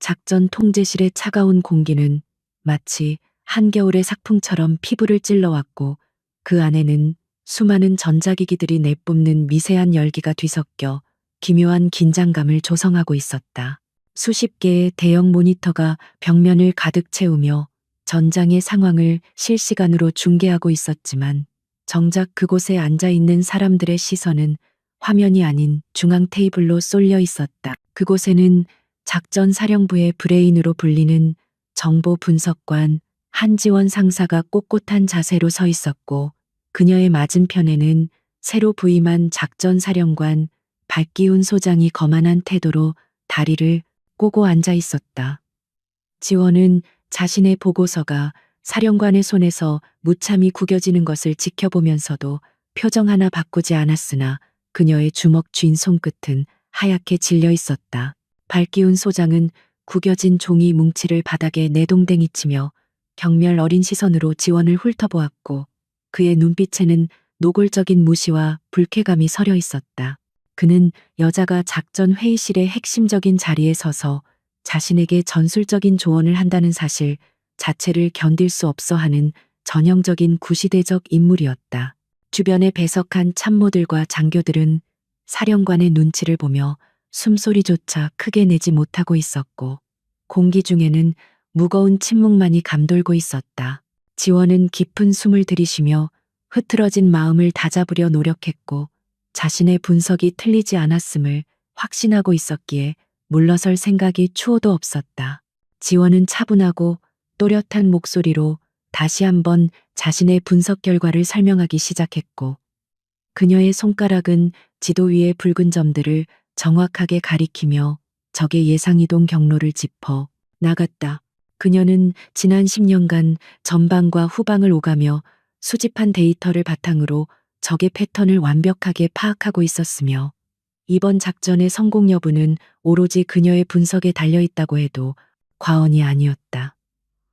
작전 통제실의 차가운 공기는 마치 한겨울의 삭풍처럼 피부를 찔러왔고 그 안에는 수많은 전자기기들이 내뿜는 미세한 열기가 뒤섞여 기묘한 긴장감을 조성하고 있었다. 수십 개의 대형 모니터가 벽면을 가득 채우며 전장의 상황을 실시간으로 중계하고 있었지만 정작 그곳에 앉아 있는 사람들의 시선은 화면이 아닌 중앙 테이블로 쏠려 있었다. 그곳에는 작전 사령부의 브레인으로 불리는 정보 분석관 한지원 상사가 꼿꼿한 자세로 서 있었고 그녀의 맞은편에는 새로 부임한 작전 사령관 박기훈 소장이 거만한 태도로 다리를 꼬고 앉아 있었다. 지원은 자신의 보고서가 사령관의 손에서 무참히 구겨지는 것을 지켜보면서도 표정 하나 바꾸지 않았으나 그녀의 주먹 쥔 손끝은 하얗게 질려 있었다. 박기훈 소장은 구겨진 종이 뭉치를 바닥에 내동댕이치며 경멸 어린 시선으로 지원을 훑어보았고 그의 눈빛에는 노골적인 무시와 불쾌감이 서려 있었다. 그는 여자가 작전 회의실의 핵심적인 자리에 서서 자신에게 전술적인 조언을 한다는 사실 자체를 견딜 수 없어 하는 전형적인 구시대적 인물이었다. 주변에 배석한 참모들과 장교들은 사령관의 눈치를 보며 숨소리조차 크게 내지 못하고 있었고 공기 중에는 무거운 침묵만이 감돌고 있었다. 지원은 깊은 숨을 들이쉬며 흐트러진 마음을 다잡으려 노력했고 자신의 분석이 틀리지 않았음을 확신하고 있었기에 물러설 생각이 추호도 없었다. 지원은 차분하고 또렷한 목소리로 다시 한번 자신의 분석 결과를 설명하기 시작했고 그녀의 손가락은 지도 위의 붉은 점들을 정확하게 가리키며 적의 예상이동 경로를 짚어 나갔다. 그녀는 지난 10년간 전방과 후방을 오가며 수집한 데이터를 바탕으로 적의 패턴을 완벽하게 파악하고 있었으며 이번 작전의 성공 여부는 오로지 그녀의 분석에 달려 있다고 해도 과언이 아니었다.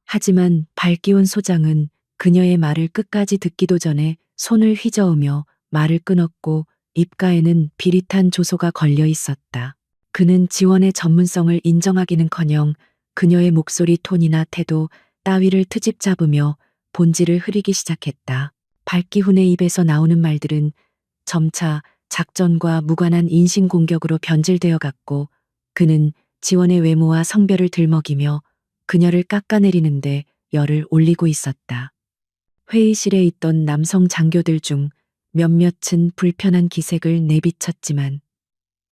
하지만 박기훈 소장은 그녀의 말을 끝까지 듣기도 전에 손을 휘저으며 말을 끊었고 입가에는 비릿한 조소가 걸려 있었다. 그는 지원의 전문성을 인정하기는커녕 그녀의 목소리 톤이나 태도 따위를 트집 잡으며 본질을 흐리기 시작했다. 박기훈의 입에서 나오는 말들은 점차 작전과 무관한 인신공격으로 변질되어 갔고 그는 지원의 외모와 성별을 들먹이며 그녀를 깎아내리는데 열을 올리고 있었다. 회의실에 있던 남성 장교들 중 몇몇은 불편한 기색을 내비쳤지만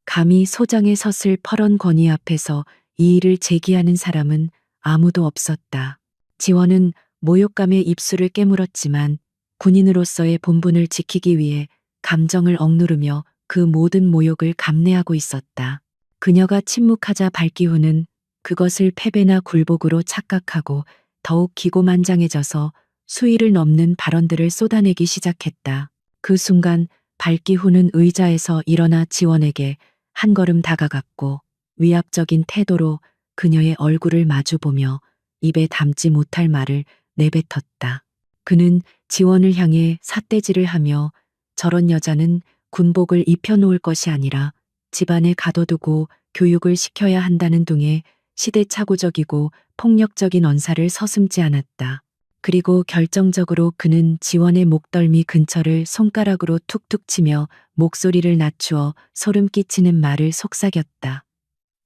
감히 소장의 섰을 퍼런 권위 앞에서 이의를 제기하는 사람은 아무도 없었다. 지원은 모욕감에 입술을 깨물었지만 군인으로서의 본분을 지키기 위해 감정을 억누르며 그 모든 모욕을 감내하고 있었다. 그녀가 침묵하자 박기훈은 그것을 패배나 굴복으로 착각하고 더욱 기고만장해져서 수위를 넘는 발언들을 쏟아내기 시작했다. 그 순간 박기훈은 의자에서 일어나 지원에게 한 걸음 다가갔고 위압적인 태도로 그녀의 얼굴을 마주보며 입에 담지 못할 말을 내뱉었다. 그는 지원을 향해 삿대질을 하며 저런 여자는 군복을 입혀놓을 것이 아니라 집안에 가둬두고 교육을 시켜야 한다는 둥에 시대착오적이고 폭력적인 언사를 서슴지 않았다. 그리고 결정적으로 그는 지원의 목덜미 근처를 손가락으로 툭툭 치며 목소리를 낮추어 소름 끼치는 말을 속삭였다.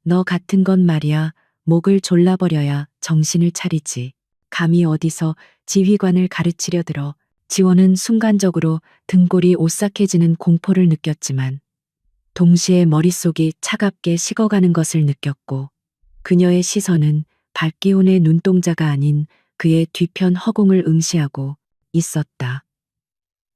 너 같은 건 말이야 목을 졸라버려야 정신을 차리지. 감히 어디서 지휘관을 가르치려 들어. 지원은 순간적으로 등골이 오싹해지는 공포를 느꼈지만 동시에 머릿속이 차갑게 식어가는 것을 느꼈고 그녀의 시선은 박기훈의 눈동자가 아닌 그의 뒤편 허공을 응시하고 있었다.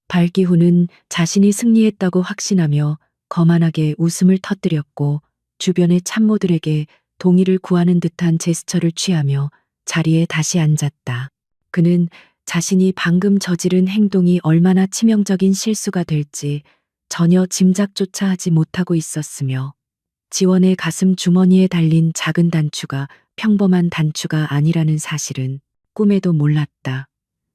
박기훈은 자신이 승리했다고 확신하며 거만하게 웃음을 터뜨렸고 주변의 참모들에게 동의를 구하는 듯한 제스처를 취하며 자리에 다시 앉았다. 그는 자신이 방금 저지른 행동이 얼마나 치명적인 실수가 될지 전혀 짐작조차 하지 못하고 있었으며 지원의 가슴 주머니에 달린 작은 단추가 평범한 단추가 아니라는 사실은 꿈에도 몰랐다.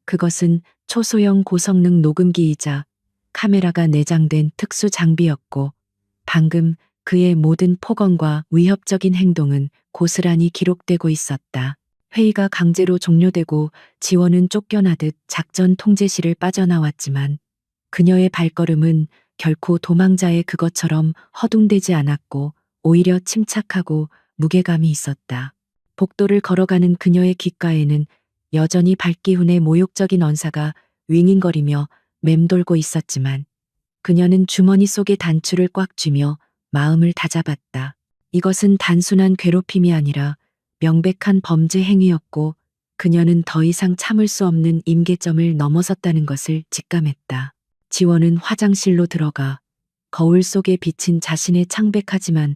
그것은 초소형 고성능 녹음기이자 카메라가 내장된 특수 장비였고 방금 그의 모든 폭언과 위협적인 행동은 고스란히 기록되고 있었다. 회의가 강제로 종료되고 지원은 쫓겨나듯 작전 통제실을 빠져나왔지만 그녀의 발걸음은 결코 도망자의 그것처럼 허둥대지 않았고 오히려 침착하고 무게감이 있었다. 복도를 걸어가는 그녀의 귓가에는 여전히 발기훈의 모욕적인 언사가 윙윙거리며 맴돌고 있었지만 그녀는 주머니 속의 단추를 꽉 쥐며 마음을 다잡았다. 이것은 단순한 괴롭힘이 아니라 명백한 범죄 행위였고 그녀는 더 이상 참을 수 없는 임계점을 넘어섰다는 것을 직감했다. 지원은 화장실로 들어가 거울 속에 비친 자신의 창백하지만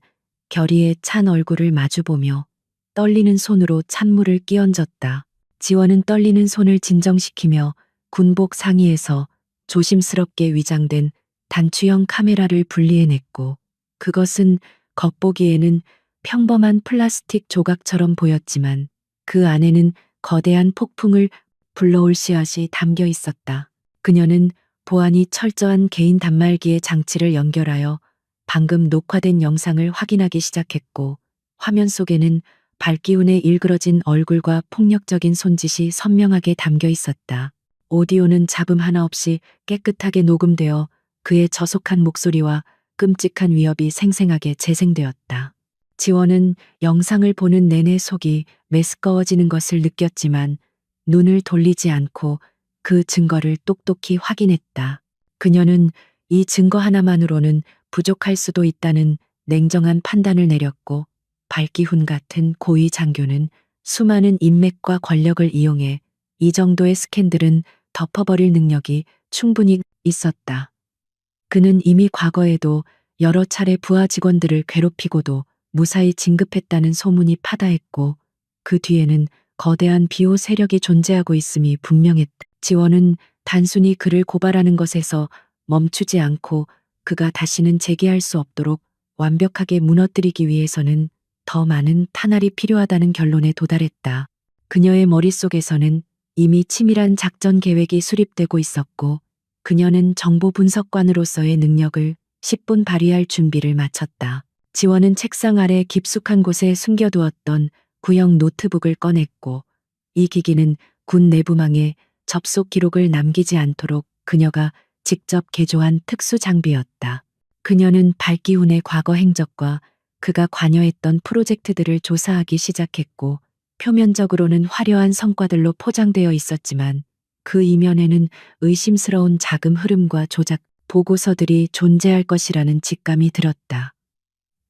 결의에 찬 얼굴을 마주보며 떨리는 손으로 찬물을 끼얹었다. 지원은 떨리는 손을 진정시키며 군복 상의에서 조심스럽게 위장된 단추형 카메라를 분리해냈고 그것은 겉보기에는 평범한 플라스틱 조각처럼 보였지만 그 안에는 거대한 폭풍을 불러올 씨앗이 담겨 있었다. 그녀는 보안이 철저한 개인 단말기에 장치를 연결하여 방금 녹화된 영상을 확인하기 시작했고 화면 속에는 발기훈의 일그러진 얼굴과 폭력적인 손짓이 선명하게 담겨 있었다. 오디오는 잡음 하나 없이 깨끗하게 녹음되어 그의 저속한 목소리와 끔찍한 위협이 생생하게 재생되었다. 지원은 영상을 보는 내내 속이 메스꺼워지는 것을 느꼈지만 눈을 돌리지 않고 그 증거를 똑똑히 확인했다. 그녀는 이 증거 하나만으로는 부족할 수도 있다는 냉정한 판단을 내렸고 발기훈 같은 고위 장교는 수많은 인맥과 권력을 이용해 이 정도의 스캔들은 덮어버릴 능력이 충분히 있었다. 그는 이미 과거에도 여러 차례 부하 직원들을 괴롭히고도 무사히 진급했다는 소문이 파다했고 그 뒤에는 거대한 비호 세력이 존재하고 있음이 분명했다. 지원은 단순히 그를 고발하는 것에서 멈추지 않고 그가 다시는 재기할 수 없도록 완벽하게 무너뜨리기 위해서는 더 많은 탄알이 필요하다는 결론에 도달했다. 그녀의 머릿속에서는 이미 치밀한 작전 계획이 수립되고 있었고 그녀는 정보 분석관으로서의 능력을 10분 발휘할 준비를 마쳤다. 지원은 책상 아래 깊숙한 곳에 숨겨두었던 구형 노트북을 꺼냈고 이 기기는 군 내부망에 접속 기록을 남기지 않도록 그녀가 직접 개조한 특수 장비였다. 그녀는 발기훈의 과거 행적과 그가 관여했던 프로젝트들을 조사하기 시작했고 표면적으로는 화려한 성과들로 포장되어 있었지만 그 이면에는 의심스러운 자금 흐름과 조작 보고서들이 존재할 것이라는 직감이 들었다.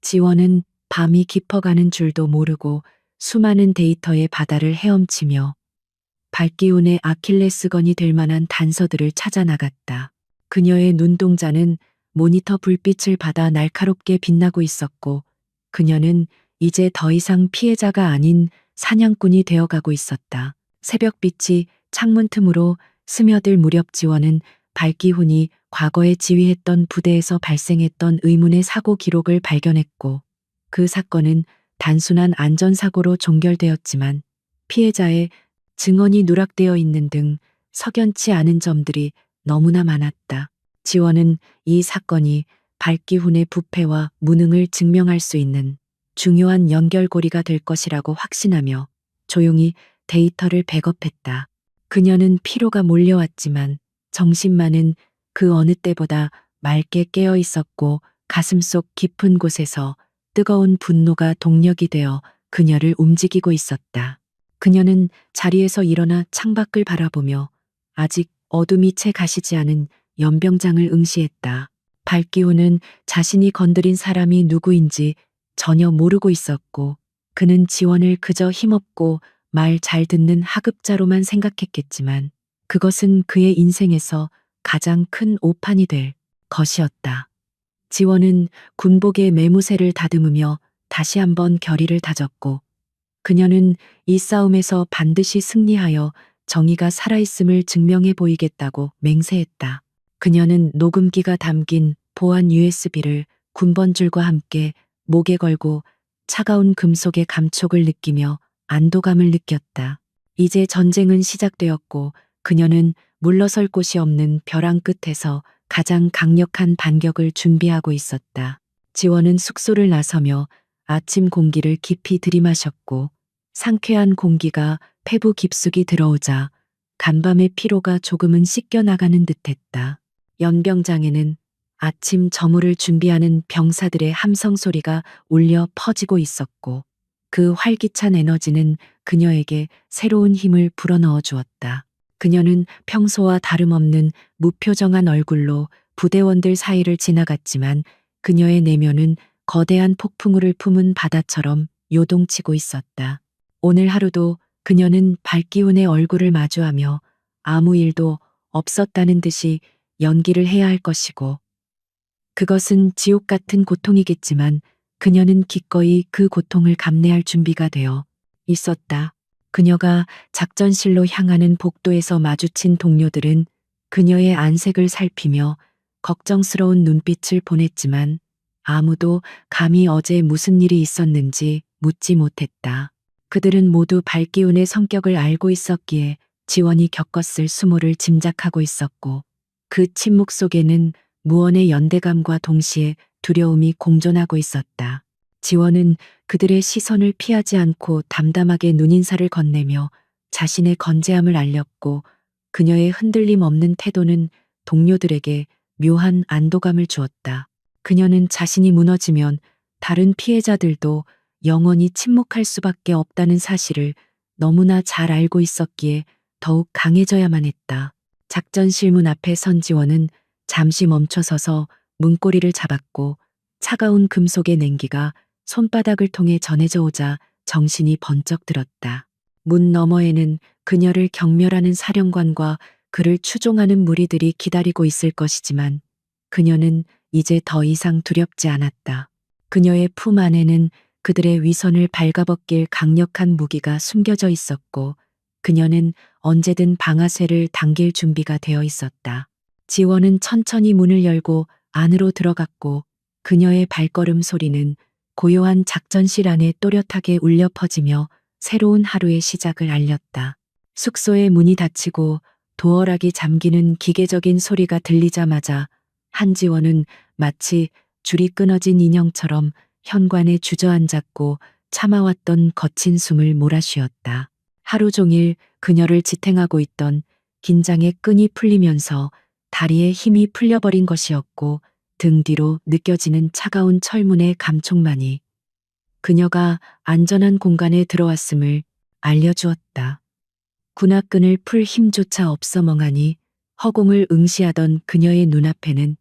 지원은 밤이 깊어가는 줄도 모르고 수많은 데이터의 바다를 헤엄치며 발기훈의 아킬레스건이 될 만한 단서들을 찾아 나갔다. 그녀의 눈동자는 모니터 불빛을 받아 날카롭게 빛나고 있었고 그녀는 이제 더 이상 피해자가 아닌 사냥꾼이 되어가고 있었다. 새벽빛이 창문 틈으로 스며들 무렵 지원은 발기훈이 과거에 지휘했던 부대에서 발생했던 의문의 사고 기록을 발견했고 그 사건은 단순한 안전사고로 종결되었지만 피해자의 증언이 누락되어 있는 등 석연치 않은 점들이 너무나 많았다. 지원은 이 사건이 발기훈의 부패와 무능을 증명할 수 있는 중요한 연결고리가 될 것이라고 확신하며 조용히 데이터를 백업했다. 그녀는 피로가 몰려왔지만 정신만은 그 어느 때보다 맑게 깨어 있었고 가슴속 깊은 곳에서 뜨거운 분노가 동력이 되어 그녀를 움직이고 있었다. 그녀는 자리에서 일어나 창밖을 바라보며 아직 어둠이 채 가시지 않은 연병장을 응시했다. 발기훈은 자신이 건드린 사람이 누구인지 전혀 모르고 있었고 그는 지원을 그저 힘없고 말 잘 듣는 하급자로만 생각했겠지만 그것은 그의 인생에서 가장 큰 오판이 될 것이었다. 지원은 군복의 매무새를 다듬으며 다시 한번 결의를 다졌고 그녀는 이 싸움에서 반드시 승리하여 정의가 살아있음을 증명해 보이겠다고 맹세했다. 그녀는 녹음기가 담긴 보안 USB를 군번줄과 함께 목에 걸고 차가운 금속의 감촉을 느끼며 안도감을 느꼈다. 이제 전쟁은 시작되었고 그녀는 물러설 곳이 없는 벼랑 끝에서 가장 강력한 반격을 준비하고 있었다. 지원은 숙소를 나서며 아침 공기를 깊이 들이마셨고 상쾌한 공기가 폐부 깊숙이 들어오자 간밤의 피로가 조금은 씻겨나가는 듯했다. 연병장에는 아침 저물을 준비하는 병사들의 함성 소리가 울려 퍼지고 있었고 그 활기찬 에너지는 그녀에게 새로운 힘을 불어넣어 주었다. 그녀는 평소와 다름없는 무표정한 얼굴로 부대원들 사이를 지나갔지만 그녀의 내면은 거대한 폭풍우를 품은 바다처럼 요동치고 있었다. 오늘 하루도 그녀는 발기운의 얼굴을 마주하며 아무 일도 없었다는 듯이 연기를 해야 할 것이고 그것은 지옥 같은 고통이겠지만 그녀는 기꺼이 그 고통을 감내할 준비가 되어 있었다. 그녀가 작전실로 향하는 복도에서 마주친 동료들은 그녀의 안색을 살피며 걱정스러운 눈빛을 보냈지만 아무도 감히 어제 무슨 일이 있었는지 묻지 못했다. 그들은 모두 발기운의 성격을 알고 있었기에 지원이 겪었을 수모를 짐작하고 있었고 그 침묵 속에는 무언의 연대감과 동시에 두려움이 공존하고 있었다. 지원은 그들의 시선을 피하지 않고 담담하게 눈인사를 건네며 자신의 건재함을 알렸고 그녀의 흔들림 없는 태도는 동료들에게 묘한 안도감을 주었다. 그녀는 자신이 무너지면 다른 피해자들도 영원히 침묵할 수밖에 없다는 사실을 너무나 잘 알고 있었기에 더욱 강해져야만 했다. 작전실 문 앞에 선 지원은 잠시 멈춰서서 문고리를 잡았고 차가운 금속의 냉기가 손바닥을 통해 전해져 오자 정신이 번쩍 들었다. 문 너머에는 그녀를 경멸하는 사령관과 그를 추종하는 무리들이 기다리고 있을 것이지만 그녀는 이제 더 이상 두렵지 않았다. 그녀의 품 안에는 그들의 위선을 발가벗길 강력한 무기가 숨겨져 있었고 그녀는 언제든 방아쇠를 당길 준비가 되어 있었다. 지원은 천천히 문을 열고 안으로 들어갔고 그녀의 발걸음 소리는 고요한 작전실 안에 또렷하게 울려 퍼지며 새로운 하루의 시작을 알렸다. 숙소의 문이 닫히고 도어락이 잠기는 기계적인 소리가 들리자마자 한지원은 마치 줄이 끊어진 인형처럼 현관에 주저앉았고 참아왔던 거친 숨을 몰아쉬었다. 하루 종일 그녀를 지탱하고 있던 긴장의 끈이 풀리면서 다리에 힘이 풀려버린 것이었고 등 뒤로 느껴지는 차가운 철문의 감촉만이 그녀가 안전한 공간에 들어왔음을 알려주었다. 군화끈을 풀 힘조차 없어 멍하니 허공을 응시하던 그녀의 눈앞에는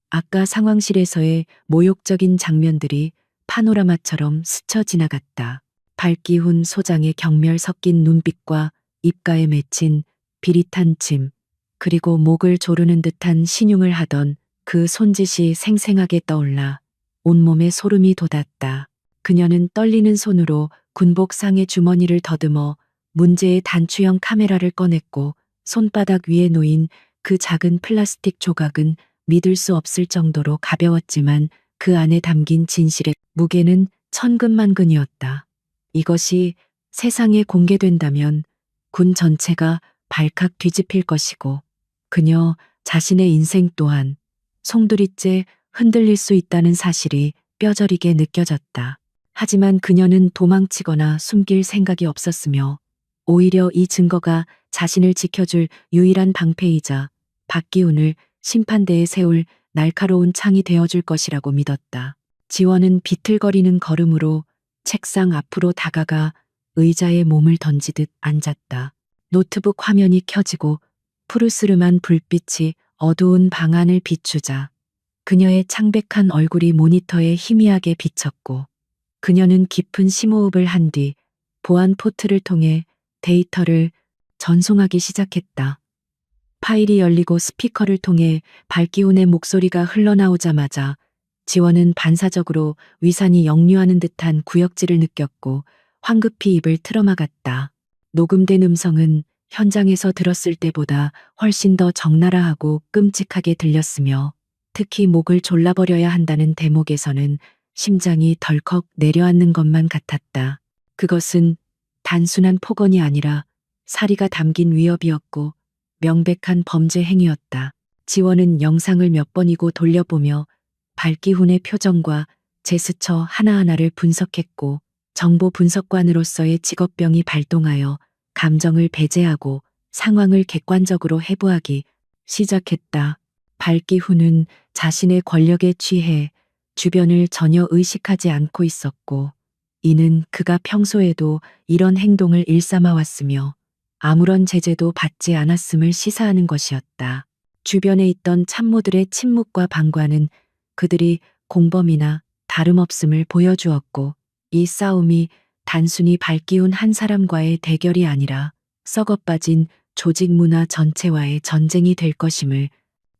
아까 상황실에서의 모욕적인 장면들이 파노라마처럼 스쳐 지나갔다. 발기훈 소장의 경멸 섞인 눈빛과 입가에 맺힌 비릿한 침, 그리고 목을 조르는 듯한 신용을 하던 그 손짓이 생생하게 떠올라 온몸에 소름이 돋았다. 그녀는 떨리는 손으로 군복상의 주머니를 더듬어 문제의 단추형 카메라를 꺼냈고 손바닥 위에 놓인 그 작은 플라스틱 조각은 믿을 수 없을 정도로 가벼웠지만 그 안에 담긴 진실의 무게는 천근만근이었다. 이것이 세상에 공개된다면 군 전체가 발칵 뒤집힐 것이고 그녀 자신의 인생 또한 송두리째 흔들릴 수 있다는 사실이 뼈저리게 느껴졌다. 하지만 그녀는 도망치거나 숨길 생각이 없었으며 오히려 이 증거가 자신을 지켜줄 유일한 방패이자 박기훈을 심판대에 세울 날카로운 창이 되어줄 것이라고 믿었다. 지원은 비틀거리는 걸음으로 책상 앞으로 다가가 의자에 몸을 던지듯 앉았다. 노트북 화면이 켜지고 푸르스름한 불빛이 어두운 방 안을 비추자 그녀의 창백한 얼굴이 모니터에 희미하게 비쳤고 그녀는 깊은 심호흡을 한 뒤 보안 포트를 통해 데이터를 전송하기 시작했다. 파일이 열리고 스피커를 통해 발기훈의 목소리가 흘러나오자마자 지원은 반사적으로 위산이 역류하는 듯한 구역질을 느꼈고 황급히 입을 틀어막았다. 녹음된 음성은 현장에서 들었을 때보다 훨씬 더 적나라하고 끔찍하게 들렸으며 특히 목을 졸라버려야 한다는 대목에서는 심장이 덜컥 내려앉는 것만 같았다. 그것은 단순한 폭언이 아니라 사리가 담긴 위협이었고 명백한 범죄 행위였다. 지원은 영상을 몇 번이고 돌려보며 발기훈의 표정과 제스처 하나하나를 분석했고 정보 분석관으로서의 직업병이 발동하여 감정을 배제하고 상황을 객관적으로 해부하기 시작했다. 발기훈은 자신의 권력에 취해 주변을 전혀 의식하지 않고 있었고 이는 그가 평소에도 이런 행동을 일삼아 왔으며 아무런 제재도 받지 않았음을 시사하는 것이었다. 주변에 있던 참모들의 침묵과 방관은 그들이 공범이나 다름없음을 보여주었고 이 싸움이 단순히 발기운 한 사람과의 대결이 아니라 썩어빠진 조직 문화 전체와의 전쟁이 될 것임을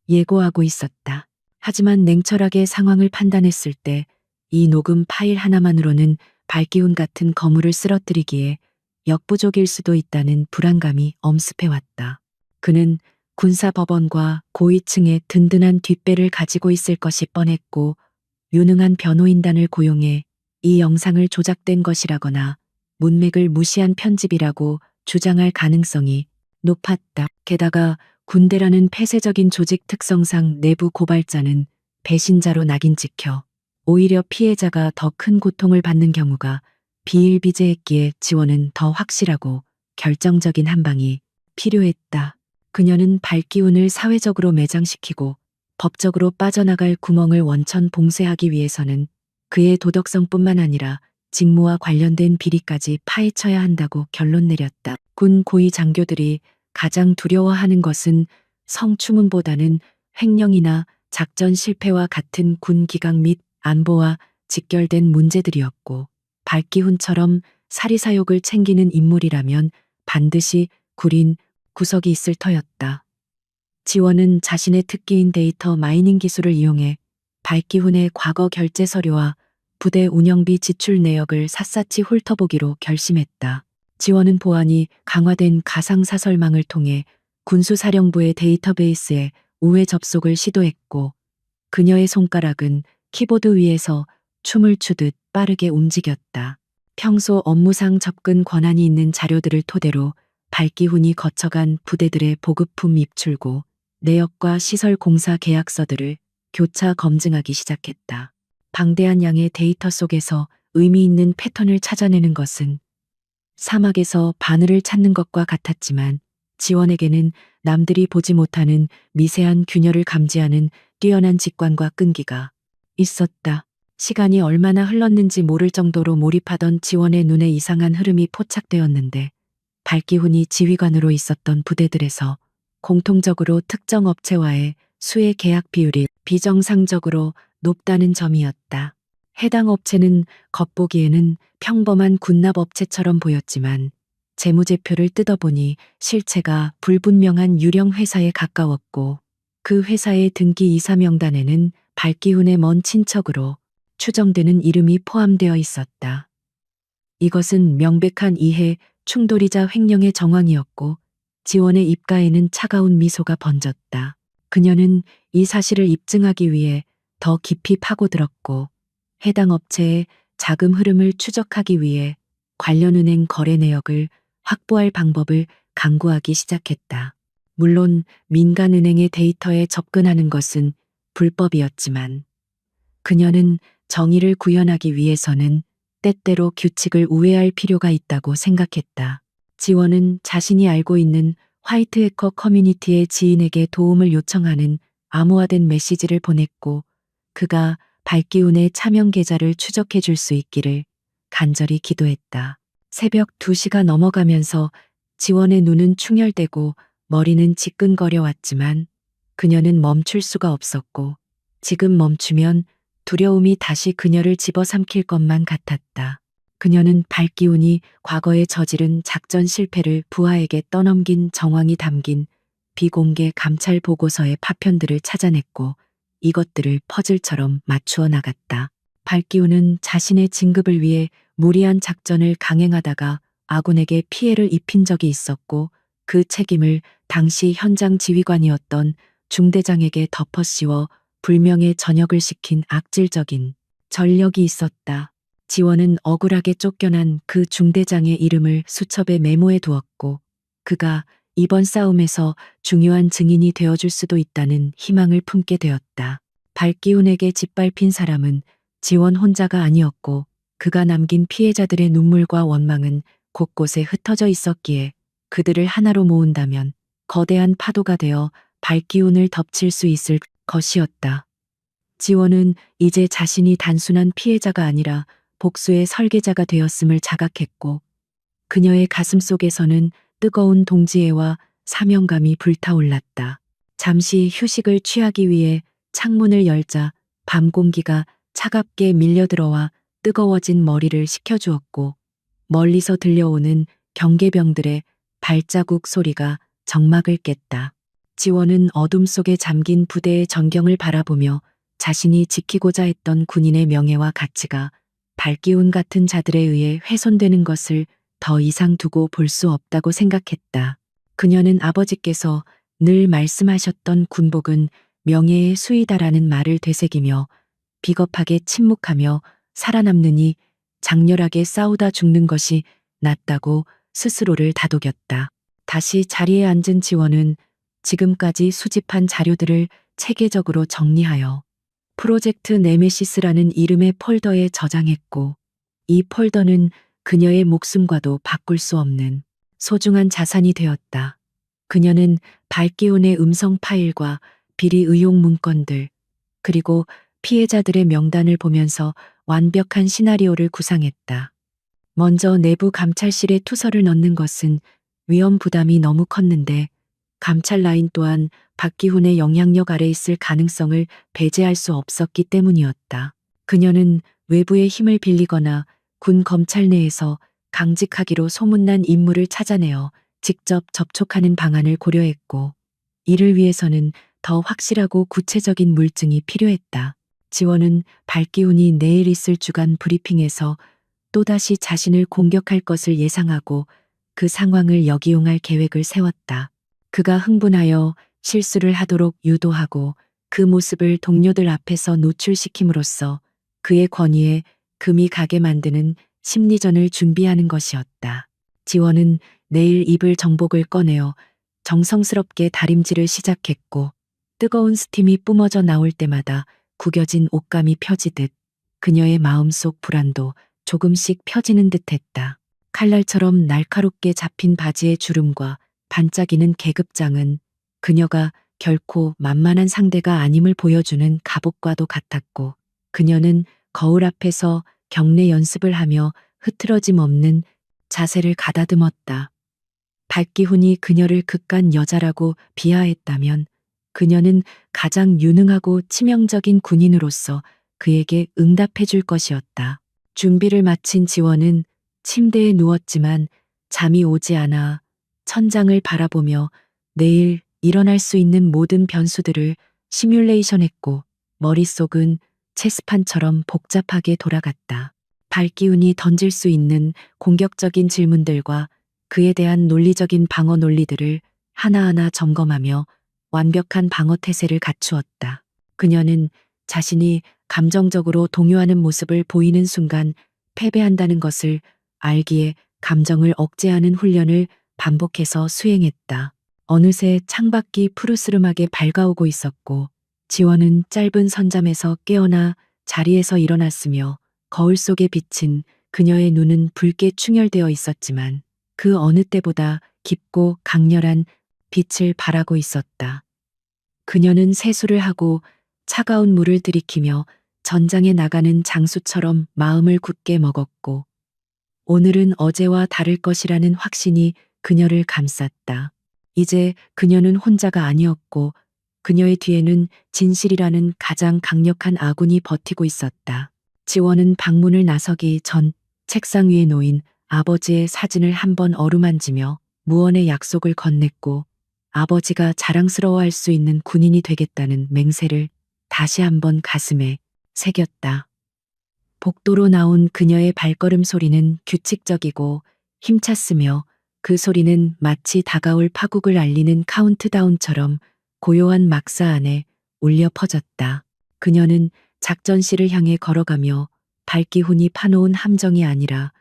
예고하고 있었다. 하지만 냉철하게 상황을 판단했을 때 이 녹음 파일 하나만으로는 발기운 같은 거물을 쓰러뜨리기에 역부족일 수도 있다는 불안감이 엄습해왔다. 그는 군사법원과 고위층의 든든한 뒷배를 가지고 있을 것이 뻔했고 유능한 변호인단을 고용해 이 영상을 조작된 것이라거나 문맥을 무시한 편집이라고 주장할 가능성이 높았다. 게다가 군대라는 폐쇄적인 조직 특성상 내부 고발자는 배신자로 낙인 찍혀 오히려 피해자가 더 큰 고통을 받는 경우가 비일비재했기에 지원은 더 확실하고 결정적인 한방이 필요했다. 그녀는 발기운을 사회적으로 매장시키고 법적으로 빠져나갈 구멍을 원천 봉쇄하기 위해서는 그의 도덕성뿐만 아니라 직무와 관련된 비리까지 파헤쳐야 한다고 결론 내렸다. 군 고위 장교들이 가장 두려워하는 것은 성추문보다는 횡령이나 작전 실패와 같은 군 기강 및 안보와 직결된 문제들이었고 발기훈처럼 사리사욕을 챙기는 인물이라면 반드시 구린 구석이 있을 터였다. 지원은 자신의 특기인 데이터 마이닝 기술을 이용해 발기훈의 과거 결제 서류와 부대 운영비 지출 내역을 샅샅이 훑어보기로 결심했다. 지원은 보안이 강화된 가상사설망을 통해 군수사령부의 데이터베이스에 우회 접속을 시도했고 그녀의 손가락은 키보드 위에서 춤을 추듯 빠르게 움직였다. 평소 업무상 접근 권한이 있는 자료들을 토대로 발기훈이 거쳐간 부대들의 보급품 입출고 내역과 시설 공사 계약서들을 교차 검증하기 시작했다. 방대한 양의 데이터 속에서 의미 있는 패턴을 찾아내는 것은 사막에서 바늘을 찾는 것과 같았지만 지원에게는 남들이 보지 못하는 미세한 균열을 감지하는 뛰어난 직관과 끈기가 있었다. 시간이 얼마나 흘렀는지 모를 정도로 몰입하던 지원의 눈에 이상한 흐름이 포착되었는데 발기훈이 지휘관으로 있었던 부대들에서 공통적으로 특정 업체와의 수의 계약 비율이 비정상적으로 높다는 점이었다. 해당 업체는 겉보기에는 평범한 군납업체처럼 보였지만 재무제표를 뜯어보니 실체가 불분명한 유령 회사에 가까웠고 그 회사의 등기 이사 명단에는 발기훈의 먼 친척으로 추정되는 이름이 포함되어 있었다. 이것은 명백한 이해 충돌이자 횡령의 정황이었고 지원의 입가에는 차가운 미소가 번졌다. 그녀는 이 사실을 입증하기 위해 더 깊이 파고들었고 해당 업체의 자금 흐름을 추적하기 위해 관련 은행 거래 내역을 확보할 방법을 강구하기 시작했다. 물론 민간은행의 데이터에 접근하는 것은 불법이었지만 그녀는 정의를 구현하기 위해서는 때때로 규칙을 우회할 필요가 있다고 생각했다. 지원은 자신이 알고 있는 화이트 해커 커뮤니티의 지인에게 도움을 요청하는 암호화된 메시지를 보냈고 그가 발기운의 차명 계좌를 추적해 줄 수 있기를 간절히 기도했다. 새벽 2시가 넘어가면서 지원의 눈은 충혈되고 머리는 지끈거려 왔지만 그녀는 멈출 수가 없었고 지금 멈추면 두려움이 다시 그녀를 집어삼킬 것만 같았다. 그녀는 발기운이 과거에 저지른 작전 실패를 부하에게 떠넘긴 정황이 담긴 비공개 감찰 보고서의 파편들을 찾아냈고 이것들을 퍼즐처럼 맞추어 나갔다. 발기운은 자신의 진급을 위해 무리한 작전을 강행하다가 아군에게 피해를 입힌 적이 있었고 그 책임을 당시 현장 지휘관이었던 중대장에게 덮어씌워 불명예 전역을 시킨 악질적인 전력이 있었다. 지원은 억울하게 쫓겨난 그 중대장의 이름을 수첩에 메모해 두었고 그가 이번 싸움에서 중요한 증인이 되어줄 수도 있다는 희망을 품게 되었다. 발기운에게 짓밟힌 사람은 지원 혼자가 아니었고 그가 남긴 피해자들의 눈물과 원망은 곳곳에 흩어져 있었기에 그들을 하나로 모은다면 거대한 파도가 되어 발기운을 덮칠 수 있을 것이었다. 지원은 이제 자신이 단순한 피해자가 아니라 복수의 설계자가 되었음을 자각했고 그녀의 가슴 속에서는 뜨거운 동지애와 사명감이 불타올랐다. 잠시 휴식을 취하기 위해 창문을 열자 밤 공기가 차갑게 밀려들어와 뜨거워진 머리를 식혀주었고 멀리서 들려오는 경계병들의 발자국 소리가 정막을 깼다. 지원은 어둠 속에 잠긴 부대의 전경을 바라보며 자신이 지키고자 했던 군인의 명예와 가치가 발기운 같은 자들에 의해 훼손되는 것을 더 이상 두고 볼 수 없다고 생각했다. 그녀는 아버지께서 늘 말씀하셨던 군복은 명예의 수이다라는 말을 되새기며 비겁하게 침묵하며 살아남느니 장렬하게 싸우다 죽는 것이 낫다고 스스로를 다독였다. 다시 자리에 앉은 지원은 지금까지 수집한 자료들을 체계적으로 정리하여 프로젝트 네메시스라는 이름의 폴더에 저장했고 이 폴더는 그녀의 목숨과도 바꿀 수 없는 소중한 자산이 되었다. 그녀는 발기운의 음성 파일과 비리 의혹 문건들 그리고 피해자들의 명단을 보면서 완벽한 시나리오를 구상했다. 먼저 내부 감찰실에 투서를 넣는 것은 위험 부담이 너무 컸는데 감찰 라인 또한 박기훈의 영향력 아래 있을 가능성을 배제할 수 없었기 때문이었다. 그녀는 외부의 힘을 빌리거나 군 검찰 내에서 강직하기로 소문난 인물을 찾아내어 직접 접촉하는 방안을 고려했고 이를 위해서는 더 확실하고 구체적인 물증이 필요했다. 지원은 발기훈이 내일 있을 주간 브리핑에서 또다시 자신을 공격할 것을 예상하고 그 상황을 역이용할 계획을 세웠다. 그가 흥분하여 실수를 하도록 유도하고 그 모습을 동료들 앞에서 노출시킴으로써 그의 권위에 금이 가게 만드는 심리전을 준비하는 것이었다. 지원은 내일 입을 정복을 꺼내어 정성스럽게 다림질을 시작했고 뜨거운 스팀이 뿜어져 나올 때마다 구겨진 옷감이 펴지듯 그녀의 마음속 불안도 조금씩 펴지는 듯했다. 칼날처럼 날카롭게 잡힌 바지의 주름과 반짝이는 계급장은 그녀가 결코 만만한 상대가 아님을 보여주는 갑옷과도 같았고 그녀는 거울 앞에서 경례 연습을 하며 흐트러짐 없는 자세를 가다듬었다. 발기훈이 그녀를 극간 여자라고 비하했다면 그녀는 가장 유능하고 치명적인 군인으로서 그에게 응답해 줄 것이었다. 준비를 마친 지원은 침대에 누웠지만 잠이 오지 않아 천장을 바라보며 내일 일어날 수 있는 모든 변수들을 시뮬레이션했고 머릿속은 체스판처럼 복잡하게 돌아갔다. 발기훈이 던질 수 있는 공격적인 질문들과 그에 대한 논리적인 방어 논리들을 하나하나 점검하며 완벽한 방어 태세를 갖추었다. 그녀는 자신이 감정적으로 동요하는 모습을 보이는 순간 패배한다는 것을 알기에 감정을 억제하는 훈련을 반복해서 수행했다. 어느새 창밖이 푸르스름하게 밝아오고 있었고 지원은 짧은 선잠에서 깨어나 자리에서 일어났으며 거울 속에 비친 그녀의 눈은 붉게 충혈되어 있었지만 그 어느 때보다 깊고 강렬한 빛을 발하고 있었다. 그녀는 세수를 하고 차가운 물을 들이키며 전장에 나가는 장수처럼 마음을 굳게 먹었고 오늘은 어제와 다를 것이라는 확신이 그녀를 감쌌다. 이제 그녀는 혼자가 아니었고 그녀의 뒤에는 진실이라는 가장 강력한 아군이 버티고 있었다. 지원은 방문을 나서기 전 책상 위에 놓인 아버지의 사진을 한번 어루만지며 무언의 약속을 건넸고 아버지가 자랑스러워할 수 있는 군인이 되겠다는 맹세를 다시 한번 가슴에 새겼다. 복도로 나온 그녀의 발걸음 소리는 규칙적이고 힘찼으며 그 소리는 마치 다가올 파국을 알리는 카운트다운처럼 고요한 막사 안에 울려 퍼졌다. 그녀는 작전실을 향해 걸어가며 발기훈이 파놓은 함정이 아니라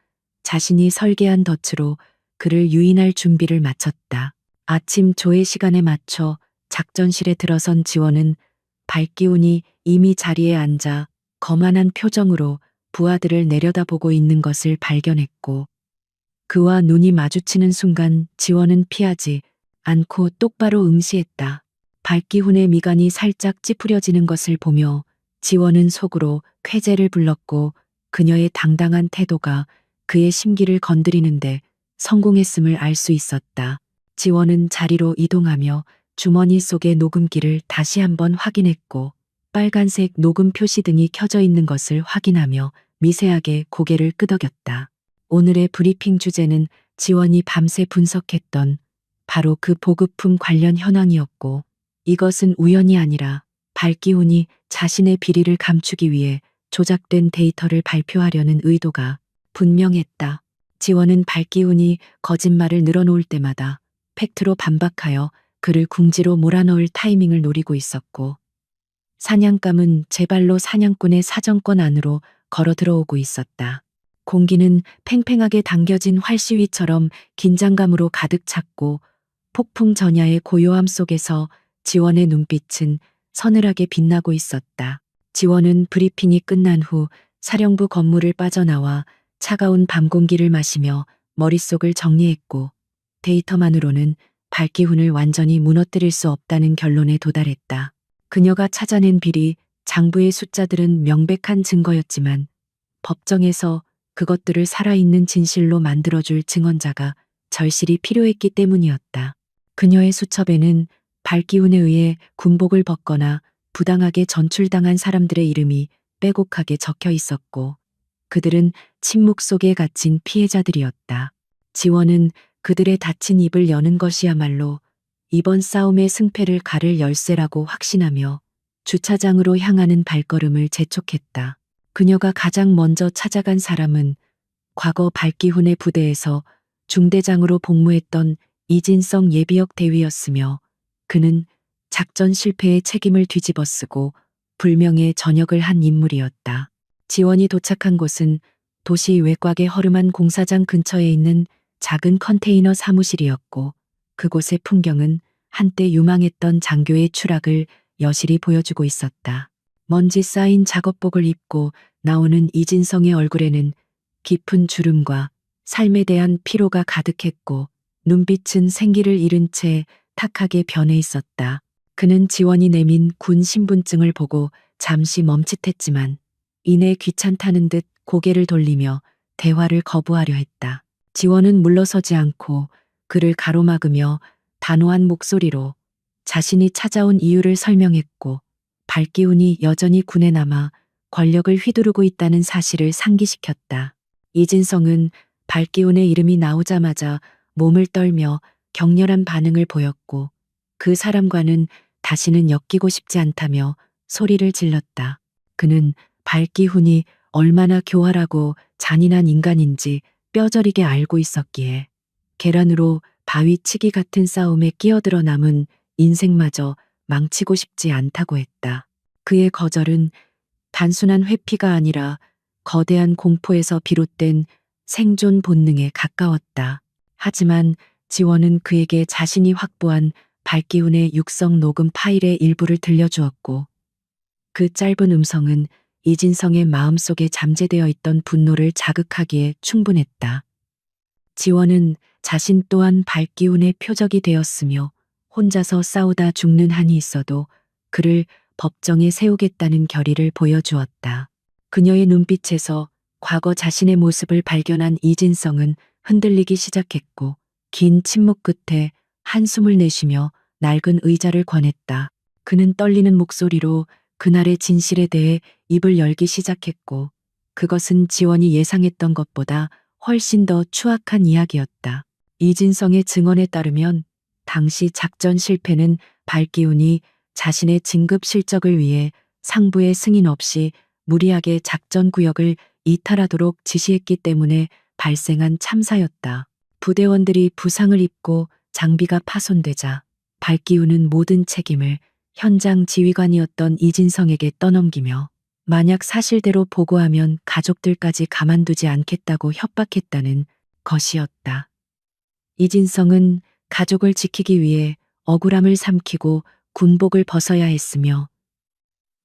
자신이 설계한 덫으로 그를 유인할 준비를 마쳤다. 아침 조회 시간에 맞춰 작전실에 들어선 지원은 발기운이 이미 자리에 앉아 거만한 표정으로 부하들을 내려다보고 있는 것을 발견했고, 그와 눈이 마주치는 순간 지원은 피하지 않고 똑바로 응시했다. 발기훈의 미간이 살짝 찌푸려지는 것을 보며 지원은 속으로 쾌재를 불렀고, 그녀의 당당한 태도가 그의 심기를 건드리는데 성공했음을 알 수 있었다. 지원은 자리로 이동하며 주머니 속의 녹음기를 다시 한번 확인했고, 빨간색 녹음 표시등이 켜져 있는 것을 확인하며 미세하게 고개를 끄덕였다. 오늘의 브리핑 주제는 지원이 밤새 분석했던 바로 그 보급품 관련 현황이었고, 이것은 우연이 아니라 발기훈이 자신의 비리를 감추기 위해 조작된 데이터를 발표하려는 의도가 분명했다. 지원은 발기훈이 거짓말을 늘어놓을 때마다 팩트로 반박하여 그를 궁지로 몰아넣을 타이밍을 노리고 있었고, 사냥감은 제발로 사냥꾼의 사정권 안으로 걸어 들어오고 있었다. 공기는 팽팽하게 당겨진 활시위처럼 긴장감으로 가득 찼고, 폭풍 전야의 고요함 속에서 지원의 눈빛은 서늘하게 빛나고 있었다. 지원은 브리핑이 끝난 후 사령부 건물을 빠져나와 차가운 밤 공기를 마시며 머릿속을 정리했고, 데이터만으로는 발기훈을 완전히 무너뜨릴 수 없다는 결론에 도달했다. 그녀가 찾아낸 비리, 장부의 숫자들은 명백한 증거였지만 법정에서 그것들을 살아있는 진실로 만들어줄 증언자가 절실히 필요했기 때문이었다. 그녀의 수첩에는 발기훈에 의해 군복을 벗거나 부당하게 전출당한 사람들의 이름이 빼곡하게 적혀 있었고, 그들은 침묵 속에 갇힌 피해자들이었다. 지원은 그들의 닫힌 입을 여는 것이야말로 이번 싸움의 승패를 가를 열쇠라고 확신하며 주차장으로 향하는 발걸음을 재촉했다. 그녀가 가장 먼저 찾아간 사람은 과거 발기훈의 부대에서 중대장으로 복무했던 이진성 예비역 대위였으며, 그는 작전 실패의 책임을 뒤집어쓰고 불명예 전역을 한 인물이었다. 지원이 도착한 곳은 도시 외곽의 허름한 공사장 근처에 있는 작은 컨테이너 사무실이었고, 그곳의 풍경은 한때 유망했던 장교의 추락을 여실히 보여주고 있었다. 먼지 쌓인 작업복을 입고 나오는 이진성의 얼굴에는 깊은 주름과 삶에 대한 피로가 가득했고, 눈빛은 생기를 잃은 채 탁하게 변해 있었다. 그는 지원이 내민 군 신분증을 보고 잠시 멈칫했지만 이내 귀찮다는 듯 고개를 돌리며 대화를 거부하려 했다. 지원은 물러서지 않고 그를 가로막으며 단호한 목소리로 자신이 찾아온 이유를 설명했고, 발기훈이 여전히 군에 남아 권력을 휘두르고 있다는 사실을 상기시켰다. 이진성은 발기훈의 이름이 나오자마자 몸을 떨며 격렬한 반응을 보였고, 그 사람과는 다시는 엮이고 싶지 않다며 소리를 질렀다. 그는 발기훈이 얼마나 교활하고 잔인한 인간인지 뼈저리게 알고 있었기에 계란으로 바위치기 같은 싸움에 끼어들어 남은 인생마저 망치고 싶지 않다고 했다. 그의 거절은 단순한 회피가 아니라 거대한 공포에서 비롯된 생존 본능에 가까웠다. 하지만 지원은 그에게 자신이 확보한 발기훈의 육성 녹음 파일의 일부를 들려주었고, 그 짧은 음성은 이진성의 마음속에 잠재되어 있던 분노를 자극하기에 충분했다. 지원은 자신 또한 발기훈의 표적이 되었으며 혼자서 싸우다 죽는 한이 있어도 그를 법정에 세우겠다는 결의를 보여주었다. 그녀의 눈빛에서 과거 자신의 모습을 발견한 이진성은 흔들리기 시작했고, 긴 침묵 끝에 한숨을 내쉬며 낡은 의자를 권했다. 그는 떨리는 목소리로 그날의 진실에 대해 입을 열기 시작했고, 그것은 지원이 예상했던 것보다 훨씬 더 추악한 이야기였다. 이진성의 증언에 따르면 당시 작전 실패는 발기훈이 자신의 진급 실적을 위해 상부의 승인 없이 무리하게 작전 구역을 이탈하도록 지시했기 때문에 발생한 참사였다. 부대원들이 부상을 입고 장비가 파손되자 발기훈은 모든 책임을 현장 지휘관이었던 이진성에게 떠넘기며 만약 사실대로 보고하면 가족들까지 가만두지 않겠다고 협박했다는 것이었다. 이진성은 가족을 지키기 위해 억울함을 삼키고 군복을 벗어야 했으며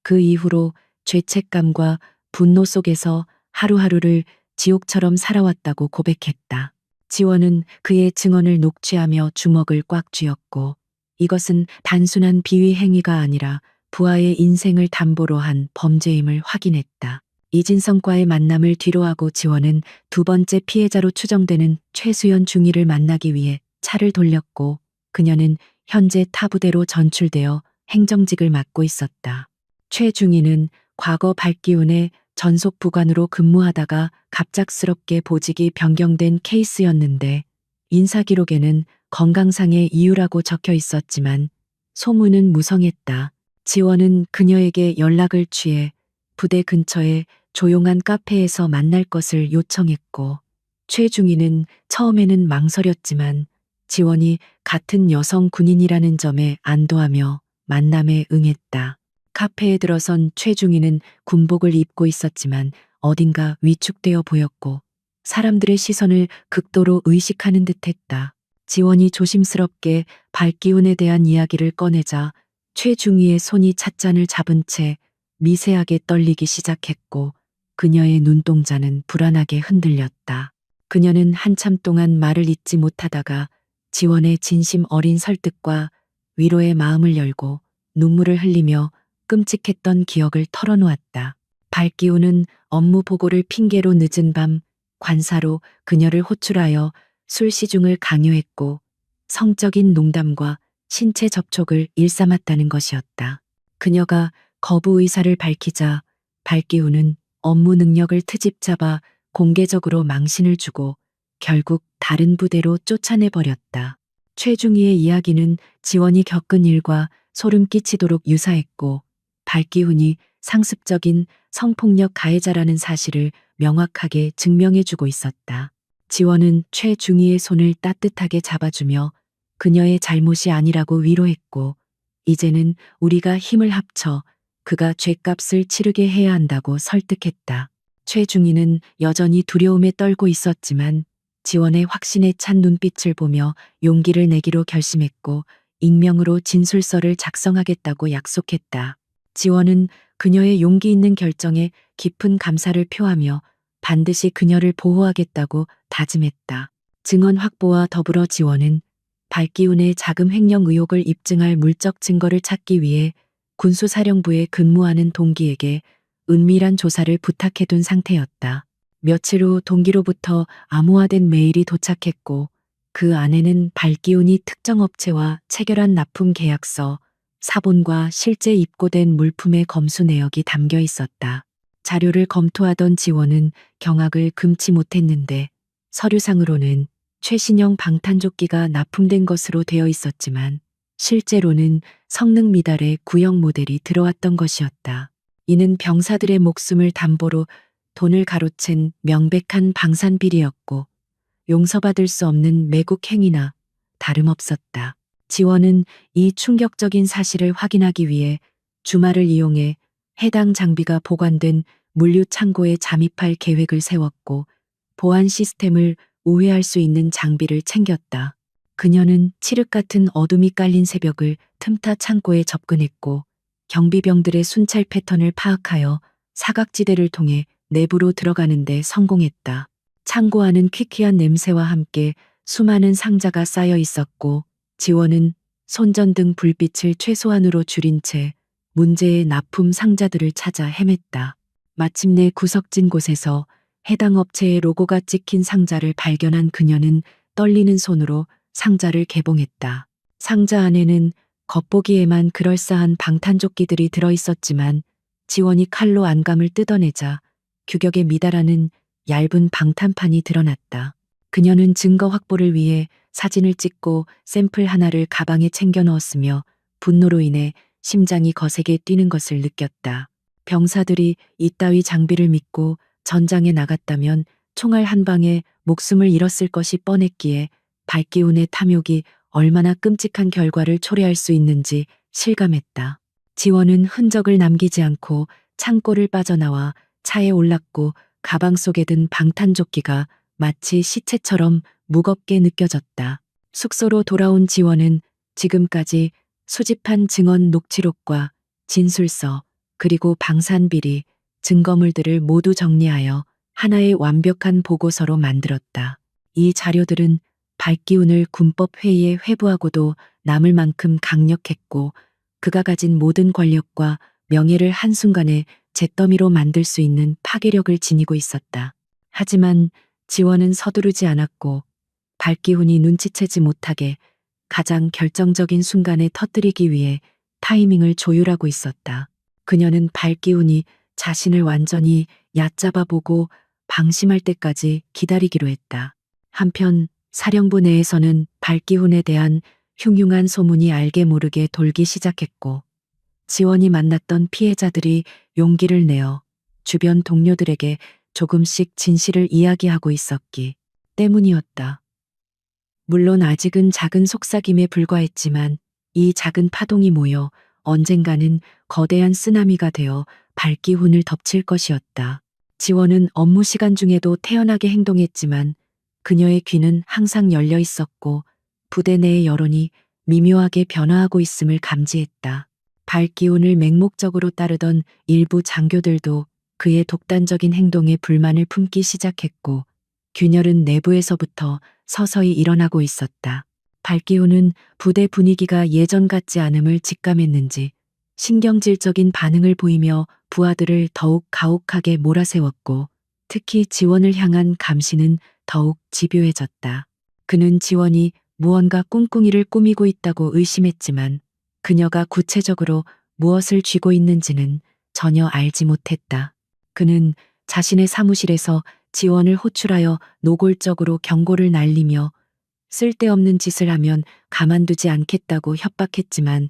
그 이후로 죄책감과 분노 속에서 하루하루를 지옥처럼 살아왔다고 고백했다. 지원은 그의 증언을 녹취하며 주먹을 꽉 쥐었고, 이것은 단순한 비위 행위가 아니라 부하의 인생을 담보로 한 범죄임을 확인했다. 이진성과의 만남을 뒤로하고 지원은 두 번째 피해자로 추정되는 최수연 중위를 만나기 위해 차를 돌렸고, 그녀는 현재 타부대로 전출되어 행정직을 맡고 있었다. 최중위는 과거 발기운의 전속 부관으로 근무하다가 갑작스럽게 보직이 변경된 케이스였는데, 인사기록에는 건강상의 이유라고 적혀 있었지만 소문은 무성했다. 지원은 그녀에게 연락을 취해 부대 근처의 조용한 카페에서 만날 것을 요청했고, 최중위는 처음에는 망설였지만 지원이 같은 여성 군인이라는 점에 안도하며 만남에 응했다. 카페에 들어선 최중위는 군복을 입고 있었지만 어딘가 위축되어 보였고, 사람들의 시선을 극도로 의식하는 듯했다. 지원이 조심스럽게 발기운에 대한 이야기를 꺼내자 최중위의 손이 찻잔을 잡은 채 미세하게 떨리기 시작했고, 그녀의 눈동자는 불안하게 흔들렸다. 그녀는 한참 동안 말을 잇지 못하다가 지원의 진심 어린 설득과 위로의 마음을 열고 눈물을 흘리며 끔찍했던 기억을 털어놓았다. 발기운은 업무 보고를 핑계로 늦은 밤 관사로 그녀를 호출하여 술 시중을 강요했고, 성적인 농담과 신체 접촉을 일삼았다는 것이었다. 그녀가 거부 의사를 밝히자 발기운은 업무 능력을 트집 잡아 공개적으로 망신을 주고 결국 다른 부대로 쫓아내버렸다. 최중희의 이야기는 지원이 겪은 일과 소름 끼치도록 유사했고, 발기훈이 상습적인 성폭력 가해자라는 사실을 명확하게 증명해주고 있었다. 지원은 최중희의 손을 따뜻하게 잡아주며 그녀의 잘못이 아니라고 위로했고, 이제는 우리가 힘을 합쳐 그가 죗값을 치르게 해야 한다고 설득했다. 최중희는 여전히 두려움에 떨고 있었지만 지원의 확신에 찬 눈빛을 보며 용기를 내기로 결심했고, 익명으로 진술서를 작성하겠다고 약속했다. 지원은 그녀의 용기 있는 결정에 깊은 감사를 표하며 반드시 그녀를 보호하겠다고 다짐했다. 증언 확보와 더불어 지원은 발기운의 자금 횡령 의혹을 입증할 물적 증거를 찾기 위해 군수사령부에 근무하는 동기에게 은밀한 조사를 부탁해둔 상태였다. 며칠 후 동기로부터 암호화된 메일이 도착했고, 그 안에는 발기운이 특정 업체와 체결한 납품 계약서, 사본과 실제 입고된 물품의 검수 내역이 담겨 있었다. 자료를 검토하던 지원은 경악을 금치 못했는데, 서류상으로는 최신형 방탄조끼가 납품된 것으로 되어 있었지만 실제로는 성능 미달의 구형 모델이 들어왔던 것이었다. 이는 병사들의 목숨을 담보로 돈을 가로챈 명백한 방산비리였고, 용서받을 수 없는 매국 행위나 다름없었다. 지원은 이 충격적인 사실을 확인하기 위해 주말을 이용해 해당 장비가 보관된 물류 창고에 잠입할 계획을 세웠고, 보안 시스템을 우회할 수 있는 장비를 챙겼다. 그녀는 칠흑 같은 어둠이 깔린 새벽을 틈타 창고에 접근했고, 경비병들의 순찰 패턴을 파악하여 사각지대를 통해 내부로 들어가는 데 성공했다. 창고 안은 퀴퀴한 냄새와 함께 수많은 상자가 쌓여 있었고, 지원은 손전등 불빛을 최소한으로 줄인 채 문제의 납품 상자들을 찾아 헤맸다. 마침내 구석진 곳에서 해당 업체의 로고가 찍힌 상자를 발견한 그녀는 떨리는 손으로 상자를 개봉했다. 상자 안에는 겉보기에만 그럴싸한 방탄조끼들이 들어있었지만 지원이 칼로 안감을 뜯어내자 규격에 미달하는 얇은 방탄판이 드러났다. 그녀는 증거 확보를 위해 사진을 찍고 샘플 하나를 가방에 챙겨 넣었으며 분노로 인해 심장이 거세게 뛰는 것을 느꼈다. 병사들이 이따위 장비를 믿고 전장에 나갔다면 총알 한 방에 목숨을 잃었을 것이 뻔했기에 발기운의 탐욕이 얼마나 끔찍한 결과를 초래할 수 있는지 실감했다. 지원은 흔적을 남기지 않고 창고를 빠져나와 차에 올랐고, 가방 속에 든 방탄조끼가 마치 시체처럼 무겁게 느껴졌다. 숙소로 돌아온 지원은 지금까지 수집한 증언 녹취록과 진술서, 그리고 방산비리, 증거물들을 모두 정리하여 하나의 완벽한 보고서로 만들었다. 이 자료들은 발기운을 군법회의에 회부하고도 남을 만큼 강력했고 그가 가진 모든 권력과 명예를 한순간에 잿더미로 만들 수 있는 파괴력을 지니고 있었다. 하지만 지원은 서두르지 않았고 발기운이 눈치채지 못하게 가장 결정적인 순간에 터뜨리기 위해 타이밍을 조율하고 있었다. 그녀는 발기운이 자신을 완전히 얕잡아 보고 방심할 때까지 기다리기로 했다. 한편 사령부 내에서는 발기운에 대한 흉흉한 소문이 알게 모르게 돌기 시작했고 지원이 만났던 피해자들이 용기를 내어 주변 동료들에게 조금씩 진실을 이야기하고 있었기 때문이었다. 물론 아직은 작은 속삭임에 불과했지만 이 작은 파동이 모여 언젠가는 거대한 쓰나미가 되어 발기운을 덮칠 것이었다. 지원은 업무 시간 중에도 태연하게 행동했지만 그녀의 귀는 항상 열려 있었고 부대 내의 여론이 미묘하게 변화하고 있음을 감지했다. 발기운을 맹목적으로 따르던 일부 장교들도 그의 독단적인 행동에 불만을 품기 시작했고 균열은 내부에서부터 서서히 일어나고 있었다. 발기운은 부대 분위기가 예전 같지 않음을 직감했는지 신경질적인 반응을 보이며 부하들을 더욱 가혹하게 몰아세웠고 특히 지원을 향한 감시는 더욱 집요해졌다. 그는 지원이 무언가 꿍꿍이를 꾸미고 있다고 의심했지만 그녀가 구체적으로 무엇을 쥐고 있는지는 전혀 알지 못했다. 그는 자신의 사무실에서 지원을 호출하여 노골적으로 경고를 날리며 쓸데없는 짓을 하면 가만두지 않겠다고 협박했지만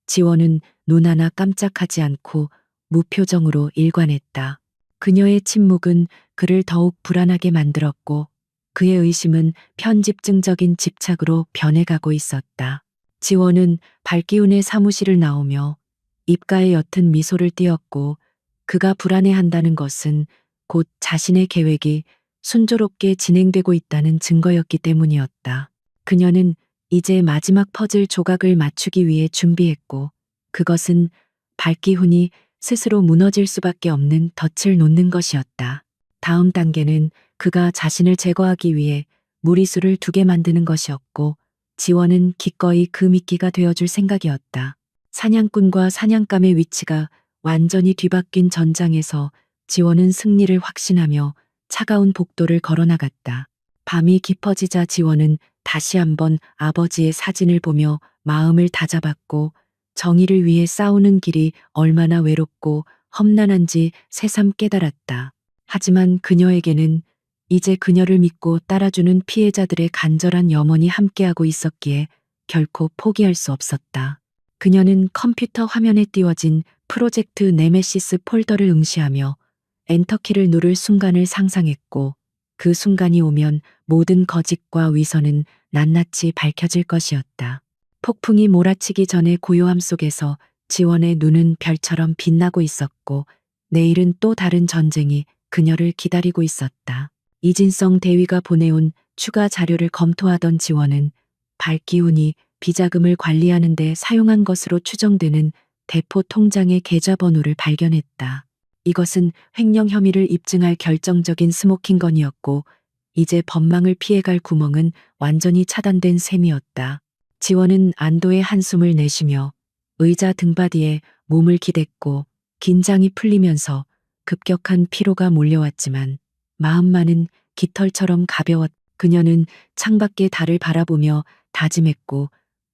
지원은 눈 하나 깜짝하지 않고 무표정으로 일관했다. 그녀의 침묵은 그를 더욱 불안하게 만들었고 그의 의심은 편집증적인 집착으로 변해가고 있었다. 지원은 발기운의 사무실을 나오며 입가에 옅은 미소를 띄었고 그가 불안해한다는 것은 곧 자신의 계획이 순조롭게 진행되고 있다는 증거였기 때문이었다. 그녀는 이제 마지막 퍼즐 조각을 맞추기 위해 준비했고 그것은 발기운이 스스로 무너질 수밖에 없는 덫을 놓는 것이었다. 다음 단계는 그가 자신을 제거하기 위해 무리수를 두게 만드는 것이었고 지원은 기꺼이 그 미끼가 되어줄 생각이었다. 사냥꾼과 사냥감의 위치가 완전히 뒤바뀐 전장에서 지원은 승리를 확신하며 차가운 복도를 걸어나갔다. 밤이 깊어지자 지원은 다시 한번 아버지의 사진을 보며 마음을 다잡았고 정의를 위해 싸우는 길이 얼마나 외롭고 험난한지 새삼 깨달았다. 하지만 그녀에게는 이제 그녀를 믿고 따라주는 피해자들의 간절한 염원이 함께하고 있었기에 결코 포기할 수 없었다. 그녀는 컴퓨터 화면에 띄워진 프로젝트 네메시스 폴더를 응시하며 엔터키를 누를 순간을 상상했고 그 순간이 오면 모든 거짓과 위선은 낱낱이 밝혀질 것이었다. 폭풍이 몰아치기 전의 고요함 속에서 지원의 눈은 별처럼 빛나고 있었고 내일은 또 다른 전쟁이 그녀를 기다리고 있었다. 이진성 대위가 보내온 추가 자료를 검토하던 지원은 발기운이 비자금을 관리하는 데 사용한 것으로 추정되는 대포 통장의 계좌번호를 발견했다. 이것은 횡령 혐의를 입증할 결정적인 스모킹건이었고 이제 법망을 피해갈 구멍은 완전히 차단된 셈이었다. 지원은 안도의 한숨을 내쉬며 의자 등받이에 몸을 기댔고 긴장이 풀리면서 급격한 피로가 몰려왔지만 마음만은 깃털처럼 가벼웠. 그녀는 창밖의 달을 바라보며 다짐했고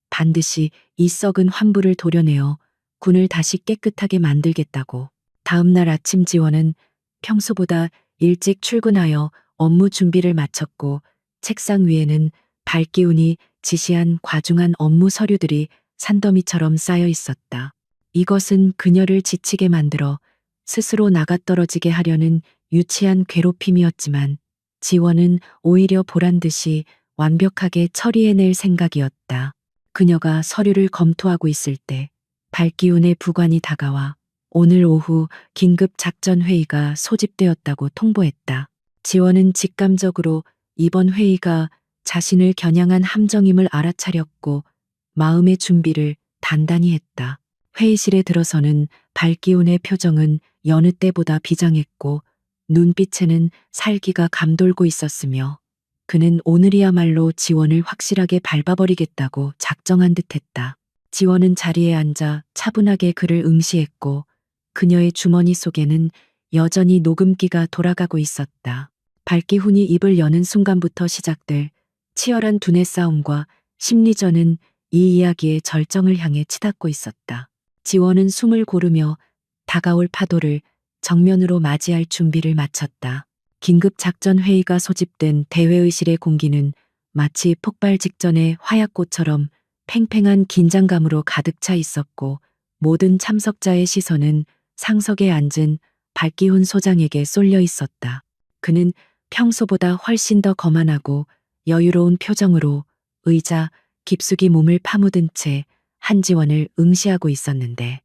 반드시 이 썩은 환부를 도려내어 군을 다시 깨끗하게 만들겠다고. 다음 날 아침 지원은 평소보다 일찍 출근하여 업무 준비를 마쳤고 책상 위에는 발기운이 지시한 과중한 업무 서류들이 산더미처럼 쌓여 있었다. 이것은 그녀를 지치게 만들어 스스로 나가떨어지게 하려는 유치한 괴롭힘이었지만 지원은 오히려 보란 듯이 완벽하게 처리해낼 생각이었다. 그녀가 서류를 검토하고 있을 때 발기운의 부관이 다가와 오늘 오후 긴급 작전 회의가 소집되었다고 통보했다. 지원은 직감적으로 이번 회의가 자신을 겨냥한 함정임을 알아차렸고 마음의 준비를 단단히 했다. 회의실에 들어서는 발기운의 표정은 여느 때보다 비장했고 눈빛에는 살기가 감돌고 있었으며 그는 오늘이야말로 지원을 확실하게 밟아버리겠다고 작정한 듯했다. 지원은 자리에 앉아 차분하게 그를 응시했고 그녀의 주머니 속에는 여전히 녹음기가 돌아가고 있었다. 발기훈이 입을 여는 순간부터 시작될 치열한 두뇌 싸움과 심리전은 이 이야기의 절정을 향해 치닫고 있었다. 지원은 숨을 고르며 다가올 파도를 정면으로 맞이할 준비를 마쳤다. 긴급 작전 회의가 소집된 대회의실의 공기는 마치 폭발 직전의 화약꽃처럼 팽팽한 긴장감으로 가득 차 있었고 모든 참석자의 시선은 상석에 앉은 발기훈 소장에게 쏠려 있었다. 그는 평소보다 훨씬 더 거만하고 여유로운 표정으로 의자 깊숙이 몸을 파묻은 채 한지원을 응시하고 있었는데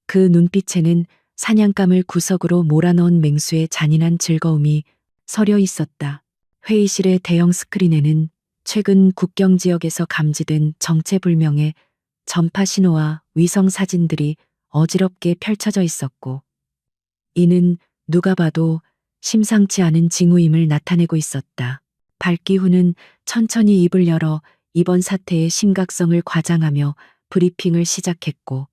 그 눈빛에는 사냥감을 구석으로 몰아넣은 맹수의 잔인한 즐거움이 서려 있었다. 회의실의 대형 스크린에는 최근 국경 지역에서 감지된 정체불명의 전파 신호와 위성 사진들이 어지럽게 펼쳐져 있었고 이는 누가 봐도 심상치 않은 징후임을 나타내고 있었다. 발기훈은 천천히 입을 열어 이번 사태의 심각성을 과장하며 브리핑을 시작했고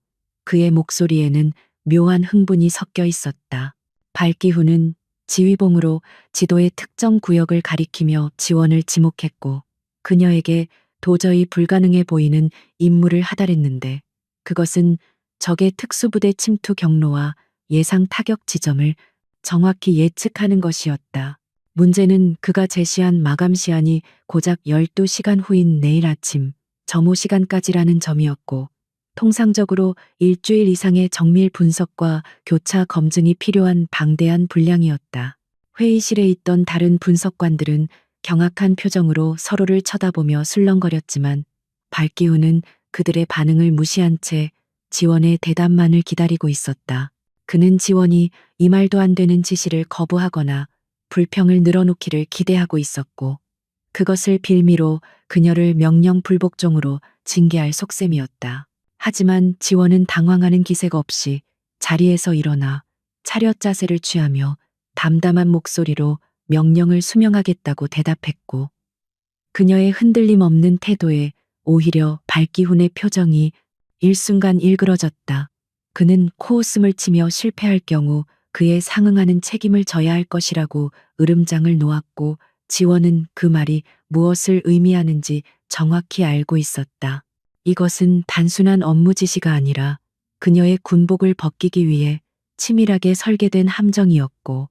그의 목소리에는 묘한 흥분이 섞여 있었다. 발기훈은 지휘봉으로 지도의 특정 구역을 가리키며 지원을 지목했고 그녀에게 도저히 불가능해 보이는 임무를 하달했는데 그것은 적의 특수부대 침투 경로와 예상 타격 지점을 정확히 예측하는 것이었다. 문제는 그가 제시한 마감 시한이 고작 12시간 후인 내일 아침 점호 시간까지라는 점이었고 통상적으로 일주일 이상의 정밀 분석과 교차 검증이 필요한 방대한 분량이었다. 회의실에 있던 다른 분석관들은 경악한 표정으로 서로를 쳐다보며 술렁거렸지만 발기훈은 그들의 반응을 무시한 채 지원의 대답만을 기다리고 있었다. 그는 지원이 이 말도 안 되는 지시를 거부하거나 불평을 늘어놓기를 기대하고 있었고 그것을 빌미로 그녀를 명령 불복종으로 징계할 속셈이었다. 하지만 지원은 당황하는 기색 없이 자리에서 일어나 차렷 자세를 취하며 담담한 목소리로 명령을 수명하겠다고 대답했고 그녀의 흔들림 없는 태도에 오히려 발기훈의 표정이 일순간 일그러졌다. 그는 코웃음을 치며 실패할 경우 그에 상응하는 책임을 져야 할 것이라고 으름장을 놓았고 지원은 그 말이 무엇을 의미하는지 정확히 알고 있었다. 이것은 단순한 업무 지시가 아니라 그녀의 군복을 벗기기 위해 치밀하게 설계된 함정이었고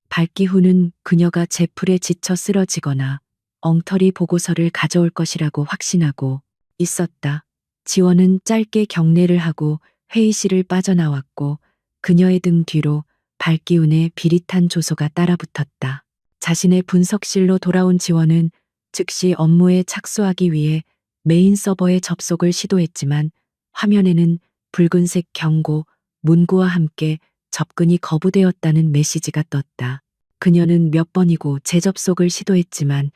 발기훈은 그녀가 제풀에 지쳐 쓰러지거나 엉터리 보고서를 가져올 것이라고 확신하고 있었다. 지원은 짧게 경례를 하고 회의실을 빠져나왔고 그녀의 등 뒤로 발기훈의 비릿한 조소가 따라붙었다. 자신의 분석실로 돌아온 지원은 즉시 업무에 착수하기 위해 메인 서버에 접속을 시도했지만 화면에는 붉은색 경고, 문구와 함께 접근이 거부되었다는 메시지가 떴다. 그녀는 몇 번이고 재접속을 시도했지만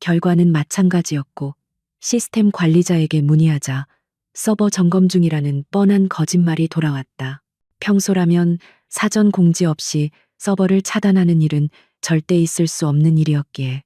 결과는 마찬가지였고 시스템 관리자에게 문의하자 서버 점검 중이라는 뻔한 거짓말이 돌아왔다. 평소라면 사전 공지 없이 서버를 차단하는 일은 절대 있을 수 없는 일이었기에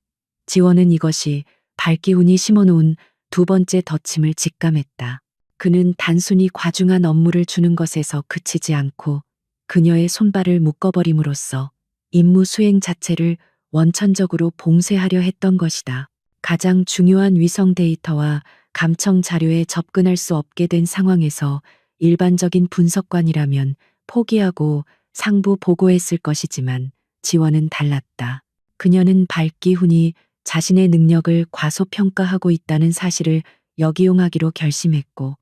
지원은 이것이 발기훈이 심어놓은 두 번째 덧침을 직감했다. 그는 단순히 과중한 업무를 주는 것에서 그치지 않고 그녀의 손발을 묶어버림으로써 임무 수행 자체를 원천적으로 봉쇄하려 했던 것이다. 가장 중요한 위성 데이터와 감청 자료에 접근할 수 없게 된 상황에서 일반적인 분석관이라면 포기하고 상부 보고했을 것이지만 지원은 달랐다. 그녀는 발기훈이 자신의 능력을 과소평가하고 있다는 사실을 역이용하기로 결심했고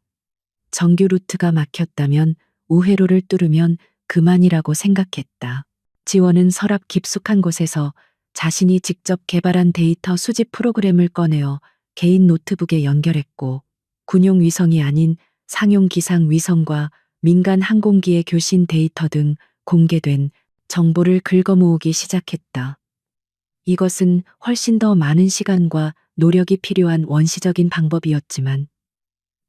정규 루트가 막혔다면 우회로를 뚫으면 그만이라고 생각했다. 지원은 서랍 깊숙한 곳에서 자신이 직접 개발한 데이터 수집 프로그램을 꺼내어 개인 노트북에 연결했고 군용 위성이 아닌 상용 기상 위성과 민간 항공기의 교신 데이터 등 공개된 정보를 긁어모으기 시작했다. 이것은 훨씬 더 많은 시간과 노력이 필요한 원시적인 방법이었지만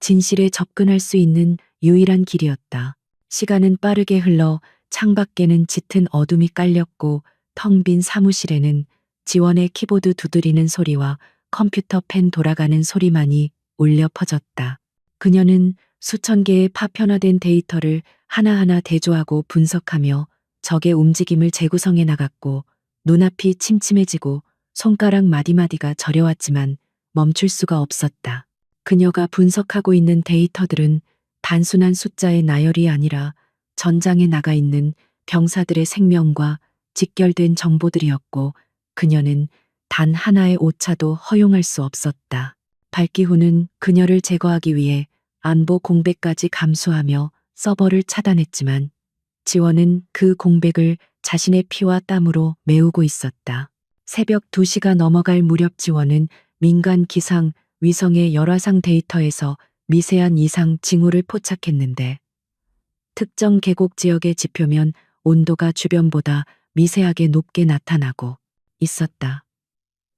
진실에 접근할 수 있는 유일한 길이었다. 시간은 빠르게 흘러 창밖에는 짙은 어둠이 깔렸고 텅 빈 사무실에는 지원의 키보드 두드리는 소리와 컴퓨터 펜 돌아가는 소리만이 울려 퍼졌다. 그녀는 수천 개의 파편화된 데이터를 하나하나 대조하고 분석하며 적의 움직임을 재구성해 나갔고 눈앞이 침침해지고 손가락 마디마디가 저려왔지만 멈출 수가 없었다. 그녀가 분석하고 있는 데이터들은 단순한 숫자의 나열이 아니라 전장에 나가 있는 병사들의 생명과 직결된 정보들이었고 그녀는 단 하나의 오차도 허용할 수 없었다. 발기후는 그녀를 제거하기 위해 안보 공백까지 감수하며 서버를 차단했지만 지원은 그 공백을 자신의 피와 땀으로 메우고 있었다. 새벽 2시가 넘어갈 무렵 지원은 민간 기상 위성의 열화상 데이터에서 미세한 이상 징후를 포착했는데 특정 계곡 지역의 지표면 온도가 주변보다 미세하게 높게 나타나고 있었다.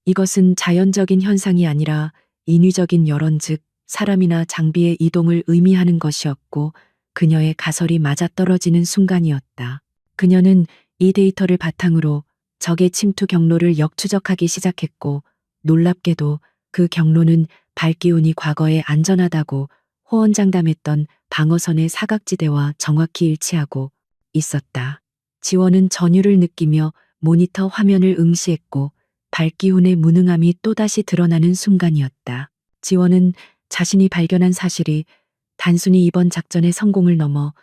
이것은 자연적인 현상이 아니라 인위적인 여론 즉 사람이나 장비의 이동을 의미하는 것이었고 그녀의 가설이 맞아떨어지는 순간이었다. 그녀는 이 데이터를 바탕으로 적의 침투 경로를 역추적하기 시작했고 놀랍게도 그 경로는 발기운이 과거에 안전하다고 호언장담했던 방어선의 사각지대와 정확히 일치하고 있었다. 지원은 전율을 느끼며 모니터 화면을 응시했고 발기운의 무능함이 또다시 드러나는 순간이었다. 지원은 자신이 발견한 사실이 단순히 이번 작전의 성공을 넘어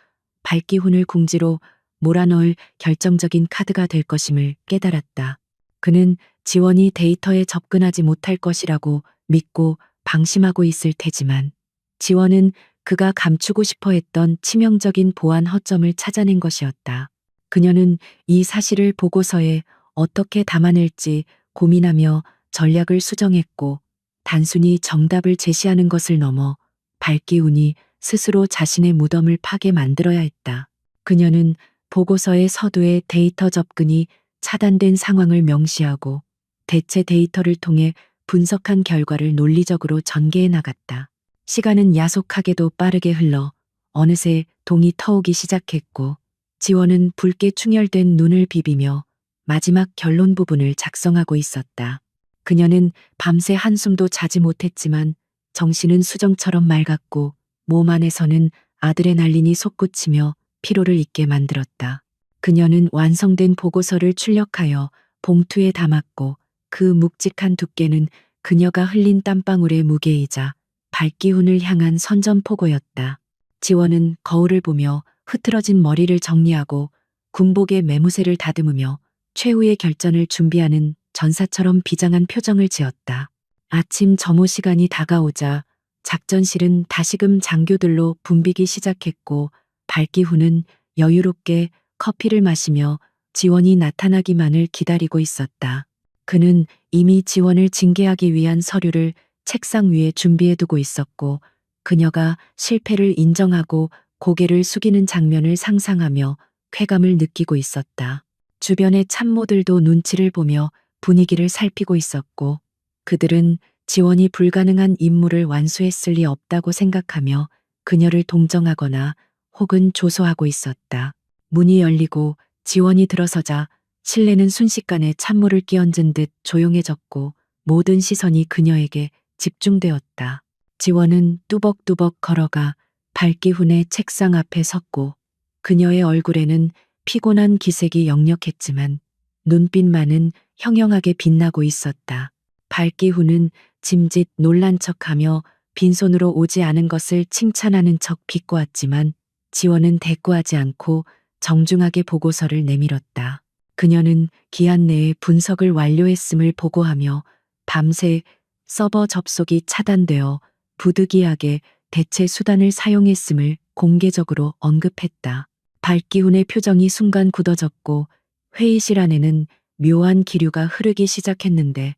발기운을 궁지로 몰아넣을 결정적인 카드가 될 것임을 깨달았다. 그는 지원이 데이터에 접근하지 못할 것이라고 믿고 방심하고 있을 테지만 지원은 그가 감추고 싶어 했던 치명적인 보안 허점을 찾아낸 것이었다. 그녀는 이 사실을 보고서에 어떻게 담아낼지 고민하며 전략을 수정했고 단순히 정답을 제시하는 것을 넘어 발기운이 스스로 자신의 무덤을 파게 만들어야 했다. 그녀는 보고서의 서두에 데이터 접근이 차단된 상황을 명시하고 대체 데이터를 통해 분석한 결과를 논리적으로 전개해 나갔다. 시간은 야속하게도 빠르게 흘러 어느새 동이 터오기 시작했고 지원은 붉게 충혈된 눈을 비비며 마지막 결론 부분을 작성하고 있었다. 그녀는 밤새 한숨도 자지 못했지만 정신은 수정처럼 맑았고 몸 안에서는 아드레날린이 솟구치며 피로를 잊게 만들었다. 그녀는 완성된 보고서를 출력하여 봉투에 담았고 그 묵직한 두께는 그녀가 흘린 땀방울의 무게이자 발기운을 향한 선전포고였다. 지원은 거울을 보며 흐트러진 머리를 정리하고 군복의 매무새를 다듬으며 최후의 결전을 준비하는 전사처럼 비장한 표정을 지었다. 아침 점호 시간이 다가오자 작전실은 다시금 장교들로 붐비기 시작했고 발기후는 여유롭게 커피를 마시며 지원이 나타나기만을 기다리고 있었다. 그는 이미 지원을 징계하기 위한 서류를 책상 위에 준비해두고 있었고 그녀가 실패를 인정하고 고개를 숙이는 장면을 상상하며 쾌감을 느끼고 있었다. 주변의 참모들도 눈치를 보며 분위기를 살피고 있었고 그들은 지원이 불가능한 임무를 완수했을 리 없다고 생각하며 그녀를 동정하거나 혹은 조소하고 있었다. 문이 열리고 지원이 들어서자 실내는 순식간에 찬물을 끼얹은 듯 조용해졌고 모든 시선이 그녀에게 집중되었다. 지원은 뚜벅뚜벅 걸어가 발기훈의 책상 앞에 섰고 그녀의 얼굴에는 피곤한 기색이 역력했지만 눈빛만은 형형하게 빛나고 있었다. 발기훈은 짐짓 놀란 척하며 빈손으로 오지 않은 것을 칭찬하는 척 비꼬았지만 지원은 대꾸하지 않고 정중하게 보고서를 내밀었다. 그녀는 기한 내에 분석을 완료했음을 보고하며 밤새 서버 접속이 차단되어 부득이하게 대체 수단을 사용했음을 공개적으로 언급했다. 발기훈의 표정이 순간 굳어졌고 회의실 안에는 묘한 기류가 흐르기 시작했는데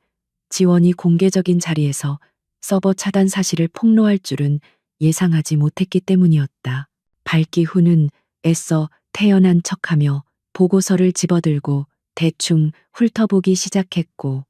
지원이 공개적인 자리에서 서버 차단 사실을 폭로할 줄은 예상하지 못했기 때문이었다. 발기훈은 애써 태연한 척하며 보고서를 집어들고 대충 훑어보기 시작했고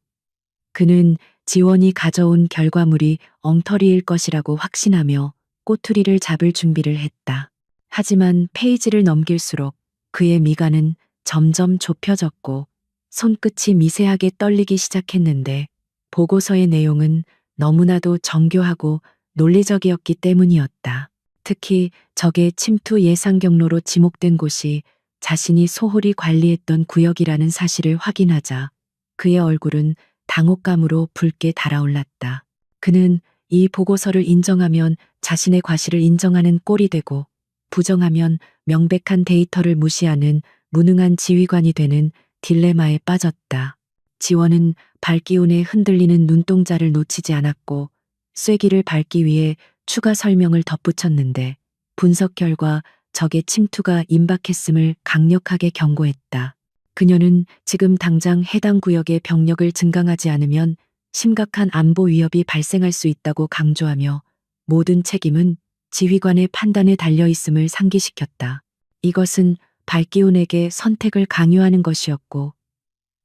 그는 지원이 가져온 결과물이 엉터리일 것이라고 확신하며 꼬투리를 잡을 준비를 했다. 하지만 페이지를 넘길수록 그의 미간은 점점 좁혀졌고 손끝이 미세하게 떨리기 시작했는데 보고서의 내용은 너무나도 정교하고 논리적이었기 때문이었다. 특히 적의 침투 예상 경로로 지목된 곳이 자신이 소홀히 관리했던 구역이라는 사실을 확인하자 그의 얼굴은 당혹감으로 붉게 달아올랐다. 그는 이 보고서를 인정하면 자신의 과실을 인정하는 꼴이 되고 부정하면 명백한 데이터를 무시하는 무능한 지휘관이 되는 딜레마에 빠졌다. 지원은 발기운에 흔들리는 눈동자를 놓치지 않았고 쐐기를 밟기 위해 추가 설명을 덧붙였는데 분석 결과 적의 침투가 임박했음을 강력하게 경고했다. 그녀는 지금 당장 해당 구역의 병력을 증강하지 않으면 심각한 안보 위협이 발생할 수 있다고 강조하며 모든 책임은 지휘관의 판단에 달려 있음을 상기시켰다. 이것은 발기운에게 선택을 강요하는 것이었고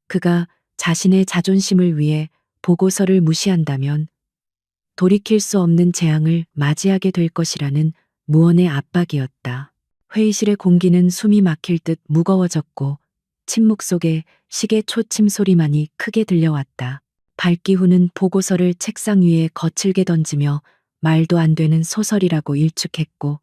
그가 자신의 자존심을 위해 보고서를 무시한다면 돌이킬 수 없는 재앙을 맞이하게 될 것이라는 무언의 압박이었다. 회의실의 공기는 숨이 막힐 듯 무거워졌고 침묵 속에 시계 초침 소리만이 크게 들려왔다. 발기훈은 보고서를 책상 위에 거칠게 던지며 말도 안 되는 소설이라고 일축했고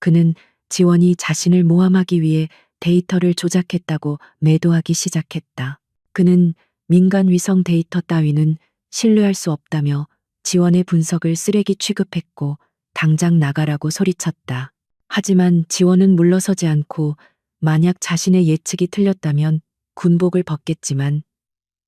그는 지원이 자신을 모함하기 위해 데이터를 조작했다고 매도하기 시작했다. 그는 민간 위성 데이터 따위는 신뢰할 수 없다며 지원의 분석을 쓰레기 취급했고 당장 나가라고 소리쳤다. 하지만 지원은 물러서지 않고 만약 자신의 예측이 틀렸다면 군복을 벗겠지만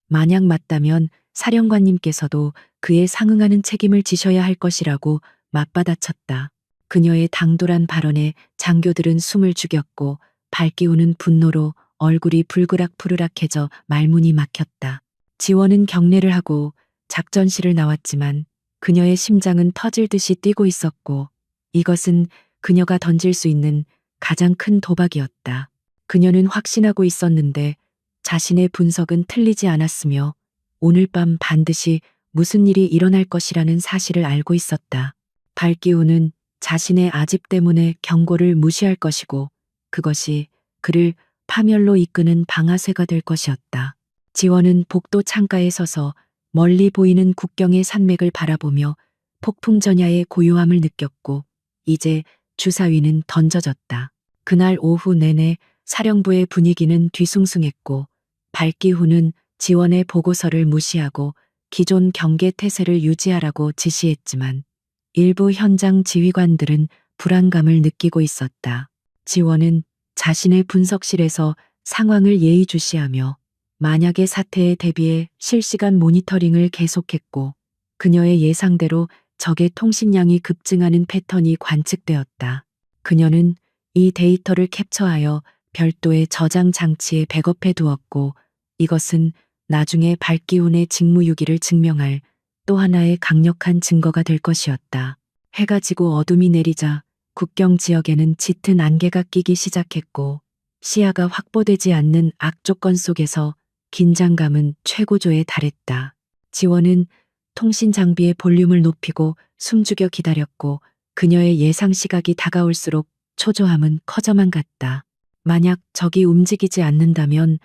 만약 맞다면 사령관님께서도 그에 상응하는 책임을 지셔야 할 것이라고 맞받아쳤다. 그녀의 당돌한 발언에 장교들은 숨을 죽였고 발기우는 분노로 얼굴이 불그락푸르락해져 말문이 막혔다. 지원은 경례를 하고 작전실을 나왔지만 그녀의 심장은 터질 듯이 뛰고 있었고 이것은 그녀가 던질 수 있는 가장 큰 도박이었다. 그녀는 확신하고 있었는데 자신의 분석은 틀리지 않았으며 오늘 밤 반드시 무슨 일이 일어날 것이라는 사실을 알고 있었다. 발기우는 자신의 아집 때문에 경고를 무시할 것이고 그것이 그를 파멸로 이끄는 방아쇠가 될 것이었다. 지원은 복도 창가에 서서 멀리 보이는 국경의 산맥을 바라보며 폭풍 전야의 고요함을 느꼈고 이제 주사위는 던져졌다. 그날 오후 내내 사령부의 분위기는 뒤숭숭했고 발기후는 지원의 보고서를 무시하고 기존 경계 태세를 유지하라고 지시했지만 일부 현장 지휘관들은 불안감을 느끼고 있었다. 지원은 자신의 분석실에서 상황을 예의주시하며 만약의 사태에 대비해 실시간 모니터링을 계속했고 그녀의 예상대로 적의 통신량이 급증하는 패턴이 관측되었다. 그녀는 이 데이터를 캡처하여 별도의 저장 장치에 백업해 두었고 이것은 나중에 발기운의 직무유기를 증명할 또 하나의 강력한 증거가 될 것이었다. 해가 지고 어둠이 내리자 국경 지역에는 짙은 안개가 끼기 시작했고 시야가 확보되지 않는 악조건 속에서 긴장감은 최고조에 달했다. 지원은 통신 장비의 볼륨을 높이고 숨죽여 기다렸고 그녀의 예상 시각이 다가올수록 초조함은 커져만 갔다. 만약 적이 움직이지 않는다면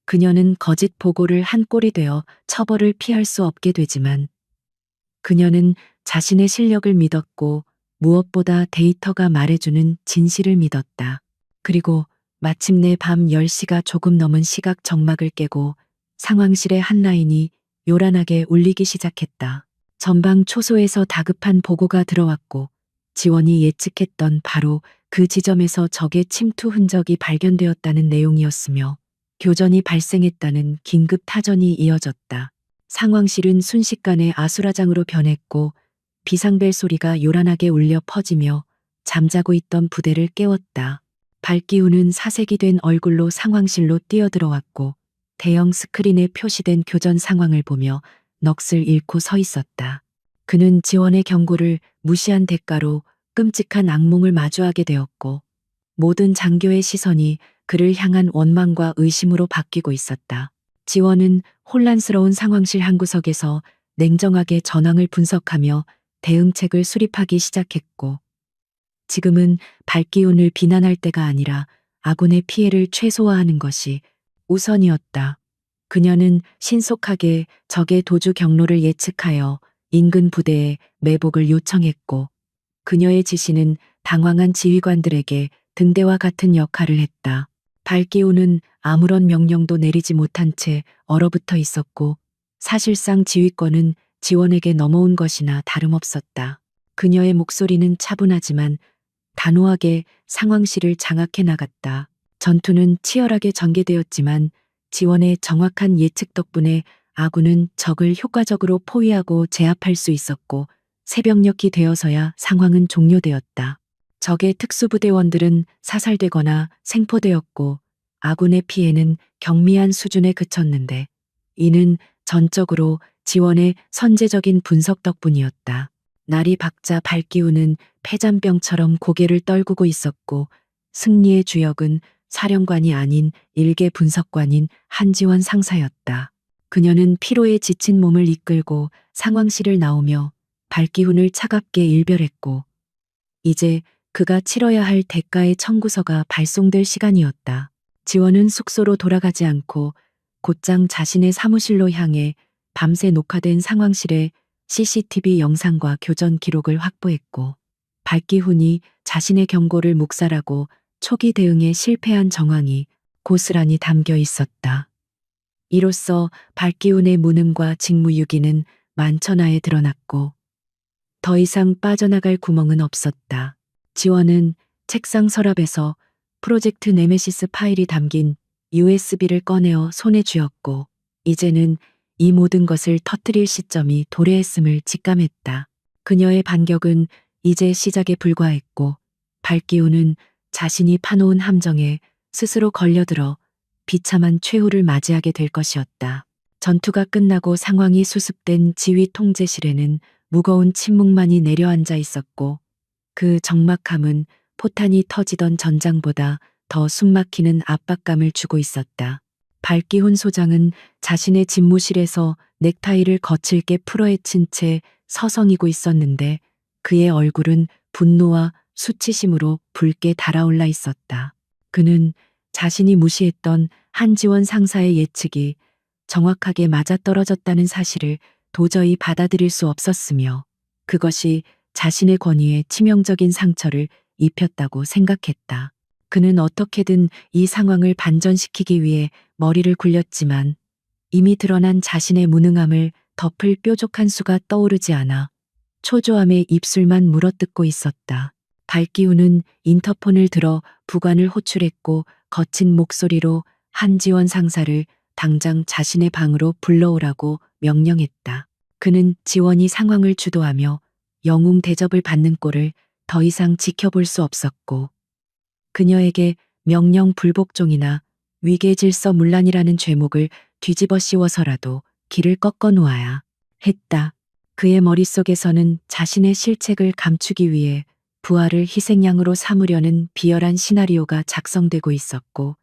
그녀는 거짓 보고를 한 꼴이 되어 처벌을 피할 수 없게 되지만 그녀는 자신의 실력을 믿었고 무엇보다 데이터가 말해주는 진실을 믿었다. 그리고 마침내 밤 10시가 조금 넘은 시각 정막을 깨고 상황실의 한 라인이 요란하게 울리기 시작했다. 전방 초소에서 다급한 보고가 들어왔고 지원이 예측했던 바로 그 지점에서 적의 침투 흔적이 발견되었다는 내용이었으며 교전이 발생했다는 긴급 타전이 이어졌다. 상황실은 순식간에 아수라장으로 변했고 비상벨 소리가 요란하게 울려 퍼지며 잠자고 있던 부대를 깨웠다. 발기우는 사색이 된 얼굴로 상황실로 뛰어들어왔고 대형 스크린에 표시된 교전 상황을 보며 넋을 잃고 서 있었다. 그는 지원의 경고를 무시한 대가로 끔찍한 악몽을 마주하게 되었고 모든 장교의 시선이 그를 향한 원망과 의심으로 바뀌고 있었다. 지원은 혼란스러운 상황실 한 구석에서 냉정하게 전황을 분석하며 대응책을 수립하기 시작했고 지금은 발기운을 비난할 때가 아니라 아군의 피해를 최소화하는 것이 우선이었다. 그녀는 신속하게 적의 도주 경로를 예측하여 인근 부대에 매복을 요청했고, 그녀의 지시는 당황한 지휘관들에게 등대와 같은 역할을 했다. 발기우는 아무런 명령도 내리지 못한 채 얼어붙어 있었고, 사실상 지휘권은 지원에게 넘어온 것이나 다름없었다. 그녀의 목소리는 차분하지만 단호하게 상황실을 장악해 나갔다. 전투는 치열하게 전개되었지만 지원의 정확한 예측 덕분에 아군은 적을 효과적으로 포위하고 제압할 수 있었고, 새벽녘이 되어서야 상황은 종료되었다. 적의 특수부대원들은 사살되거나 생포되었고, 아군의 피해는 경미한 수준에 그쳤는데, 이는 전적으로 지원의 선제적인 분석 덕분이었다. 날이 밝자 발기우는 폐잔병처럼 고개를 떨구고 있었고, 승리의 주역은 사령관이 아닌 일개 분석관인 한지원 상사였다. 그녀는 피로에 지친 몸을 이끌고 상황실을 나오며 발기훈을 차갑게 일별했고, 이제 그가 치러야 할 대가의 청구서가 발송될 시간이었다. 지원은 숙소로 돌아가지 않고 곧장 자신의 사무실로 향해 밤새 녹화된 상황실에 CCTV 영상과 교전 기록을 확보했고, 발기훈이 자신의 경고를 묵살하고 초기 대응에 실패한 정황이 고스란히 담겨 있었다. 이로써 발기훈의 무능과 직무유기는 만천하에 드러났고, 더 이상 빠져나갈 구멍은 없었다. 지원은 책상 서랍에서 프로젝트 네메시스 파일이 담긴 USB를 꺼내어 손에 쥐었고, 이제는 이 모든 것을 터뜨릴 시점이 도래했음을 직감했다. 그녀의 반격은 이제 시작에 불과했고, 발기훈은 자신이 파놓은 함정에 스스로 걸려들어 비참한 최후를 맞이하게 될 것이었다. 전투가 끝나고 상황이 수습된 지휘 통제실에는 무거운 침묵만이 내려앉아 있었고, 그 적막함은 포탄이 터지던 전장보다 더 숨막히는 압박감을 주고 있었다. 발기훈 소장은 자신의 집무실에서 넥타이를 거칠게 풀어헤친 채 서성이고 있었는데, 그의 얼굴은 분노와 수치심으로 붉게 달아올라 있었다. 그는 자신이 무시했던 한지원 상사의 예측이 정확하게 맞아떨어졌다는 사실을 도저히 받아들일 수 없었으며, 그것이 자신의 권위에 치명적인 상처를 입혔다고 생각했다. 그는 어떻게든 이 상황을 반전시키기 위해 머리를 굴렸지만, 이미 드러난 자신의 무능함을 덮을 뾰족한 수가 떠오르지 않아 초조함에 입술만 물어뜯고 있었다. 발기훈은 인터폰을 들어 부관을 호출했고 거친 목소리로 한지원 상사를 당장 자신의 방으로 불러오라고 명령했다. 그는 지원이 상황을 주도하며 영웅 대접을 받는 꼴을 더 이상 지켜볼 수 없었고, 그녀에게 명령 불복종이나 위계 질서 문란이라는 죄목을 뒤집어 씌워서라도 길을 꺾어 놓아야 했다. 그의 머릿속에서는 자신의 실책을 감추기 위해 부하를 희생양으로 삼으려는 비열한 시나리오가 작성되고 있었고,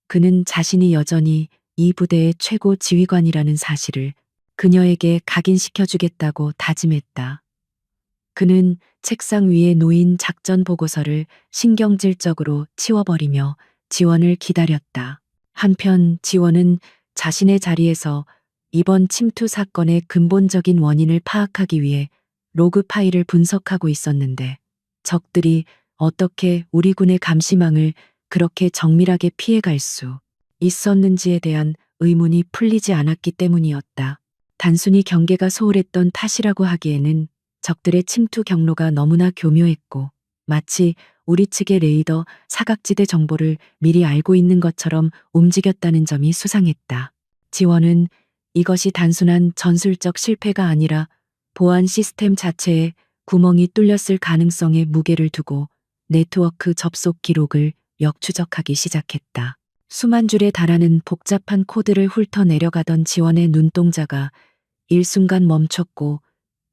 그는 자신이 여전히 이 부대의 최고 지휘관이라는 사실을 그녀에게 각인시켜주겠다고 다짐했다. 그는 책상 위에 놓인 작전 보고서를 신경질적으로 치워버리며 지원을 기다렸다. 한편 지원은 자신의 자리에서 이번 침투 사건의 근본적인 원인을 파악하기 위해 로그 파일을 분석하고 있었는데, 적들이 어떻게 우리 군의 감시망을 그렇게 정밀하게 피해갈 수 있었는지에 대한 의문이 풀리지 않았기 때문이었다. 단순히 경계가 소홀했던 탓이라고 하기에는 적들의 침투 경로가 너무나 교묘했고, 마치 우리 측의 레이더 사각지대 정보를 미리 알고 있는 것처럼 움직였다는 점이 수상했다. 지원은 이것이 단순한 전술적 실패가 아니라 보안 시스템 자체에 구멍이 뚫렸을 가능성에 무게를 두고 네트워크 접속 기록을 역추적하기 시작했다. 수만 줄에 달하는 복잡한 코드를 훑어 내려가던 지원의 눈동자가 일순간 멈췄고,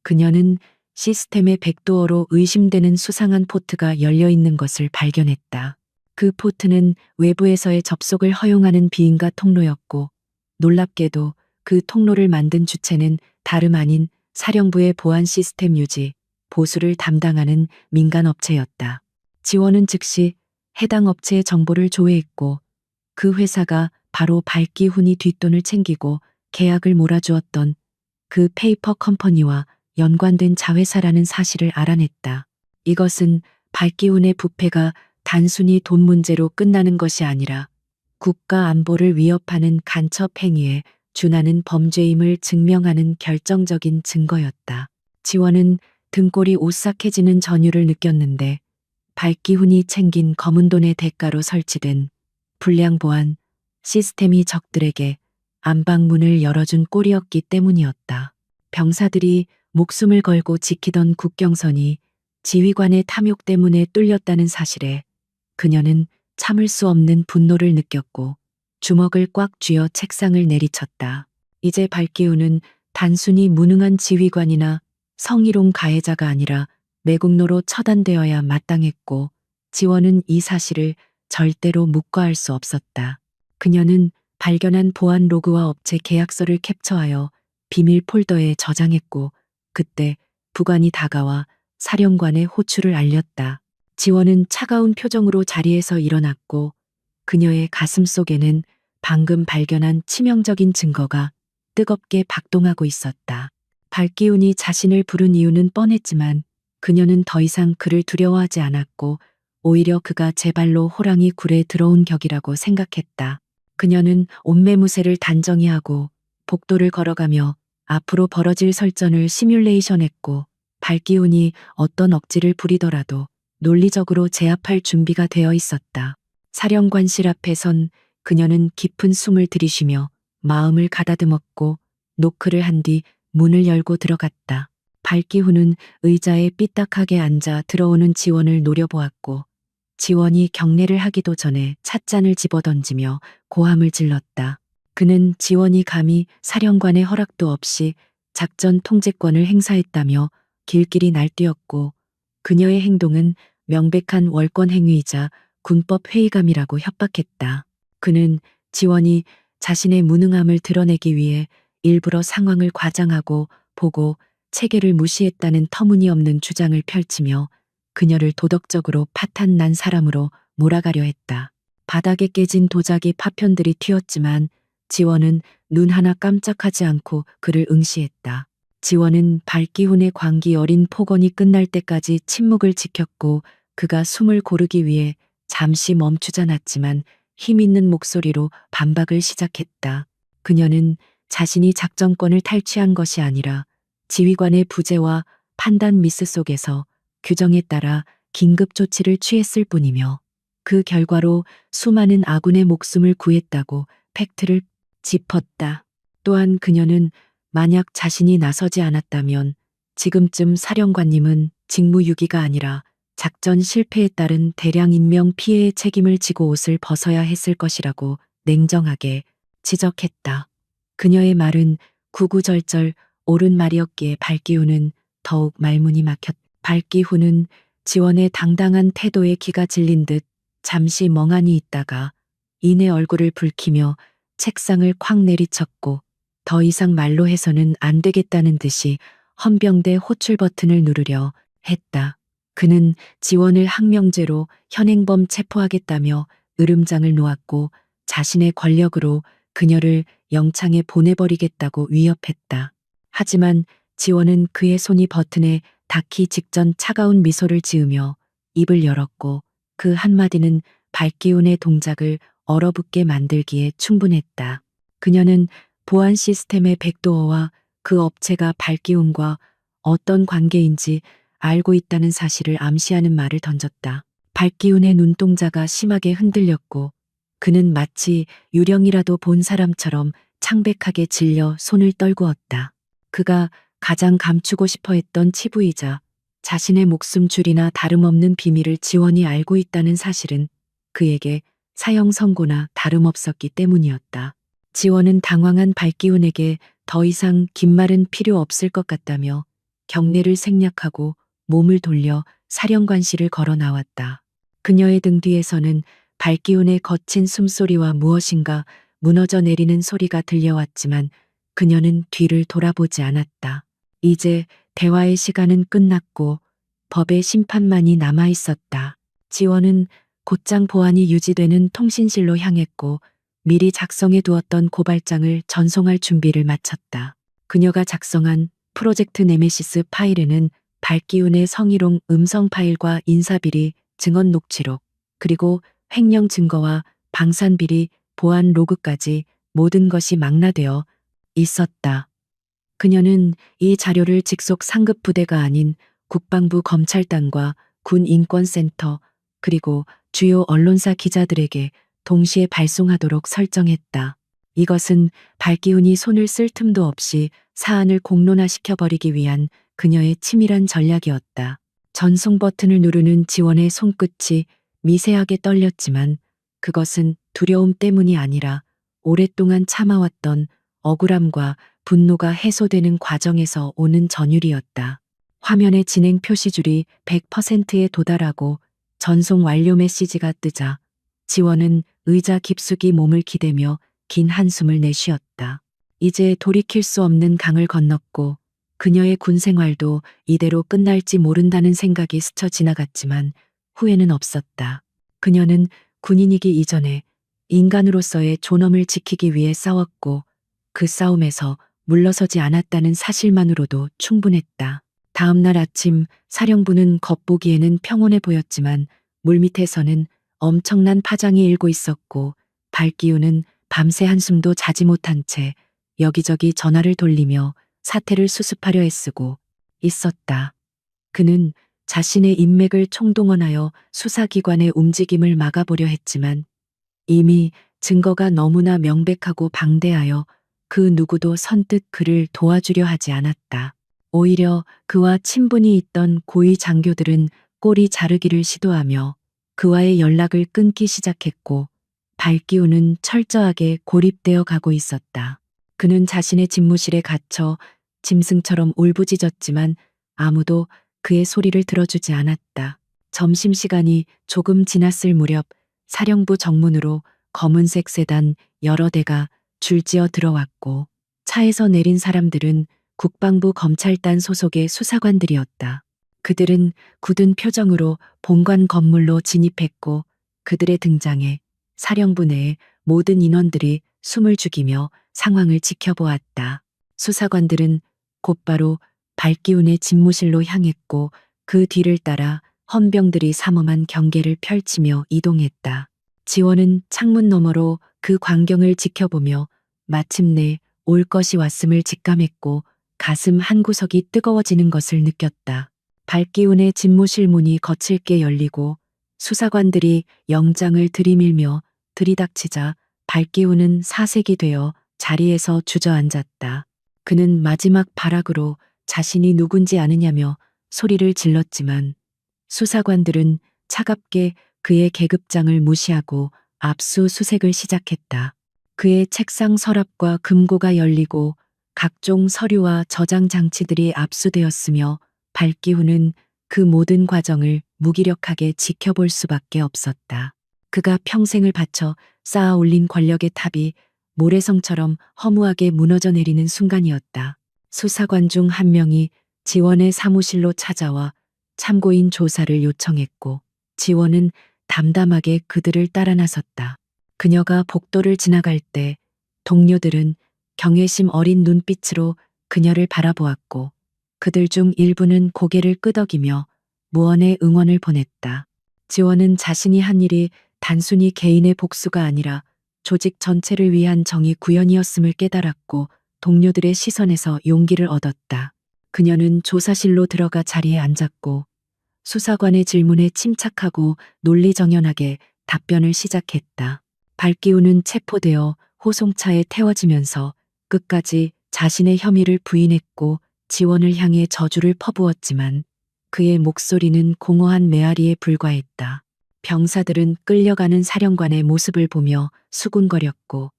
그녀는 시스템의 백도어로 의심되는 수상한 포트가 열려 있는 것을 발견했다. 그 포트는 외부에서의 접속을 허용하는 비인가 통로였고, 놀랍게도 그 통로를 만든 주체는 다름 아닌 사령부의 보안 시스템 유지, 보수를 담당하는 민간 업체였다. 지원은 즉시 해당 업체의 정보를 조회했고 그 회사가 바로 발기훈이 뒷돈을 챙기고 계약을 몰아주었던 그 페이퍼 컴퍼니와 연관된 자회사라는 사실을 알아냈다. 이것은 발기훈의 부패가 단순히 돈 문제로 끝나는 것이 아니라 국가 안보를 위협하는 간첩 행위에 준하는 범죄임을 증명하는 결정적인 증거였다. 지원은 등골이 오싹해지는 전율을 느꼈는데 발기훈이 챙긴 검은 돈의 대가로 설치된 불량 보안 시스템이 적들에게 안방문을 열어준 꼴이었기 때문이었다. 병사들이 목숨을 걸고 지키던 국경선이 지휘관의 탐욕 때문에 뚫렸다는 사실에 그녀는 참을 수 없는 분노를 느꼈고 주먹을 꽉 쥐어 책상을 내리쳤다. 이제 발기훈은 단순히 무능한 지휘관이나 성희롱 가해자가 아니라 매국노로 처단되어야 마땅했고 지원은 이 사실을 절대로 묵과할 수 없었다. 그녀는 발견한 보안 로그와 업체 계약서를 캡처하여 비밀 폴더에 저장했고 그때 부관이 다가와 사령관의 호출을 알렸다. 지원은 차가운 표정으로 자리에서 일어났고 그녀의 가슴 속에는 방금 발견한 치명적인 증거가 뜨겁게 박동하고 있었다. 발기훈이 자신을 부른 이유는 뻔했지만 그녀는 더 이상 그를 두려워하지 않았고 오히려 그가 제 발로 호랑이 굴에 들어온 격이라고 생각했다. 그녀는 옷매무새를 단정히 하고 복도를 걸어가며 앞으로 벌어질 설전을 시뮬레이션했고 발기훈이 어떤 억지를 부리더라도 논리적으로 제압할 준비가 되어 있었다. 사령관실 앞에 선 그녀는 깊은 숨을 들이쉬며 마음을 가다듬었고 노크를 한 뒤 문을 열고 들어갔다. 발기훈은 의자에 삐딱하게 앉아 들어오는 지원을 노려보았고 지원이 경례를 하기도 전에 찻잔을 집어던지며 고함을 질렀다. 그는 지원이 감히 사령관의 허락도 없이 작전 통제권을 행사했다며 길길이 날뛰었고 그녀의 행동은 명백한 월권 행위이자 군법 회의감이라고 협박했다. 그는 지원이 자신의 무능함을 드러내기 위해 일부러 상황을 과장하고 보고 체계를 무시했다는 터무니없는 주장을 펼치며 그녀를 도덕적으로 파탄난 사람으로 몰아가려 했다. 바닥에 깨진 도자기 파편들이 튀었지만 지원은 눈 하나 깜짝하지 않고 그를 응시했다. 지원은 발기훈의 광기 어린 폭언이 끝날 때까지 침묵을 지켰고 그가 숨을 고르기 위해 잠시 멈추자 놨지만 힘있는 목소리로 반박을 시작했다. 그녀는 자신이 작전권을 탈취한 것이 아니라 지휘관의 부재와 판단 미스 속에서 규정에 따라 긴급 조치를 취했을 뿐이며 그 결과로 수많은 아군의 목숨을 구했다고 팩트를 짚었다. 또한 그녀는 만약 자신이 나서지 않았다면 지금쯤 사령관님은 직무유기가 아니라 작전 실패에 따른 대량 인명 피해의 책임을 지고 옷을 벗어야 했을 것이라고 냉정하게 지적했다. 그녀의 말은 구구절절 옳은 말이었기에 발기훈은 더욱 말문이 막혔다. 발기훈은 지원의 당당한 태도에 기가 질린 듯 잠시 멍하니 있다가 이내 얼굴을 붉히며 책상을 콱 내리쳤고 더 이상 말로 해서는 안 되겠다는 듯이 헌병대 호출 버튼을 누르려 했다. 그는 지원을 항명죄로 현행범 체포하겠다며 으름장을 놓았고 자신의 권력으로 그녀를 영창에 보내버리겠다고 위협했다. 하지만 지원은 그의 손이 버튼에 닿기 직전 차가운 미소를 지으며 입을 열었고 그 한마디는 발기훈의 동작을 얼어붙게 만들기에 충분했다. 그녀는 보안 시스템의 백도어와 그 업체가 발기훈과 어떤 관계인지 알고 있다는 사실을 암시하는 말을 던졌다. 발기훈의 눈동자가 심하게 흔들렸고 그는 마치 유령이라도 본 사람처럼 창백하게 질려 손을 떨구었다. 그가 가장 감추고 싶어 했던 치부이자 자신의 목숨줄이나 다름없는 비밀을 지원이 알고 있다는 사실은 그에게 사형 선고나 다름없었기 때문이었다. 지원은 당황한 발기훈에게 더 이상 긴 말은 필요 없을 것 같다며 경례를 생략하고 몸을 돌려 사령관실을 걸어 나왔다. 그녀의 등 뒤에서는 발기훈의 거친 숨소리와 무엇인가 무너져 내리는 소리가 들려왔지만 그녀는 뒤를 돌아보지 않았다. 이제 대화의 시간은 끝났고 법의 심판만이 남아 있었다. 지원은 곧장 보안이 유지되는 통신실로 향했고 미리 작성해 두었던 고발장을 전송할 준비를 마쳤다. 그녀가 작성한 프로젝트 네메시스 파일에는 발기운의 성희롱 음성 파일과 인사비리, 증언 녹취록, 그리고 횡령 증거와 방산비리, 보안 로그까지 모든 것이 망라되어 있었다. 그녀는 이 자료를 직속 상급 부대가 아닌 국방부 검찰단과 군 인권센터 그리고 주요 언론사 기자들에게 동시에 발송하도록 설정했다. 이것은 발기운이 손을 쓸 틈도 없이 사안을 공론화시켜버리기 위한 그녀의 치밀한 전략이었다. 전송 버튼을 누르는 지원의 손끝이 미세하게 떨렸지만 그것은 두려움 때문이 아니라 오랫동안 참아왔던 억울함과 분노가 해소되는 과정에서 오는 전율이었다. 화면의 진행 표시줄이 100%에 도달하고 전송 완료 메시지가 뜨자 지원은 의자 깊숙이 몸을 기대며 긴 한숨을 내쉬었다. 이제 돌이킬 수 없는 강을 건넜고 그녀의 군 생활도 이대로 끝날지 모른다는 생각이 스쳐 지나갔지만 후회는 없었다. 그녀는 군인이기 이전에 인간으로서의 존엄을 지키기 위해 싸웠고 그 싸움에서 물러서지 않았다는 사실만으로도 충분했다. 다음 날 아침 사령부는 겉보기에는 평온해 보였지만 물밑에서는 엄청난 파장이 일고 있었고 발기우는 밤새 한숨도 자지 못한 채 여기저기 전화를 돌리며 사태를 수습하려 애쓰고 있었다. 그는 자신의 인맥을 총동원하여 수사기관의 움직임을 막아보려 했지만 이미 증거가 너무나 명백하고 방대하여 그 누구도 선뜻 그를 도와주려 하지 않았다. 오히려 그와 친분이 있던 고위 장교들은 꼬리 자르기를 시도하며 그와의 연락을 끊기 시작했고 발기우는 철저하게 고립되어 가고 있었다. 그는 자신의 집무실에 갇혀 짐승처럼 울부짖었지만 아무도 그의 소리를 들어주지 않았다. 점심시간이 조금 지났을 무렵 사령부 정문으로 검은색 세단 여러 대가 줄지어 들어왔고 차에서 내린 사람들은 국방부 검찰단 소속의 수사관들이었다. 그들은 굳은 표정으로 본관 건물로 진입했고 그들의 등장에 사령부 내의 모든 인원들이 숨을 죽이며 상황을 지켜보았다. 수사관들은 곧바로 발기운의 집무실로 향했고 그 뒤를 따라 헌병들이 삼엄한 경계를 펼치며 이동했다. 지원은 창문 너머로 그 광경을 지켜보며 마침내 올 것이 왔음을 직감했고 가슴 한구석이 뜨거워지는 것을 느꼈다. 발기운의 집무실 문이 거칠게 열리고 수사관들이 영장을 들이밀며 들이닥치자 발기운은 사색이 되어 자리에서 주저앉았다. 그는 마지막 발악으로 자신이 누군지 아느냐며 소리를 질렀지만 수사관들은 차갑게 그의 계급장을 무시하고 압수수색을 시작했다. 그의 책상 서랍과 금고가 열리고 각종 서류와 저장 장치들이 압수되었으며 발기후는 그 모든 과정을 무기력하게 지켜볼 수밖에 없었다. 그가 평생을 바쳐 쌓아 올린 권력의 탑이 모래성처럼 허무하게 무너져 내리는 순간이었다. 수사관 중 한 명이 지원의 사무실로 찾아와 참고인 조사를 요청했고 지원은 담담하게 그들을 따라 나섰다. 그녀가 복도를 지나갈 때 동료들은 경외심 어린 눈빛으로 그녀를 바라보았고 그들 중 일부는 고개를 끄덕이며 무언의 응원을 보냈다. 지원은 자신이 한 일이 단순히 개인의 복수가 아니라 조직 전체를 위한 정의 구현이었음을 깨달았고 동료들의 시선에서 용기를 얻었다. 그녀는 조사실로 들어가 자리에 앉았고 수사관의 질문에 침착하고 논리정연하게 답변을 시작했다. 발기우는 체포되어 호송차에 태워지면서 끝까지 자신의 혐의를 부인했고 지원을 향해 저주를 퍼부었지만 그의 목소리는 공허한 메아리에 불과했다. 병사들은 끌려가는 사령관의 모습을 보며 수군거렸고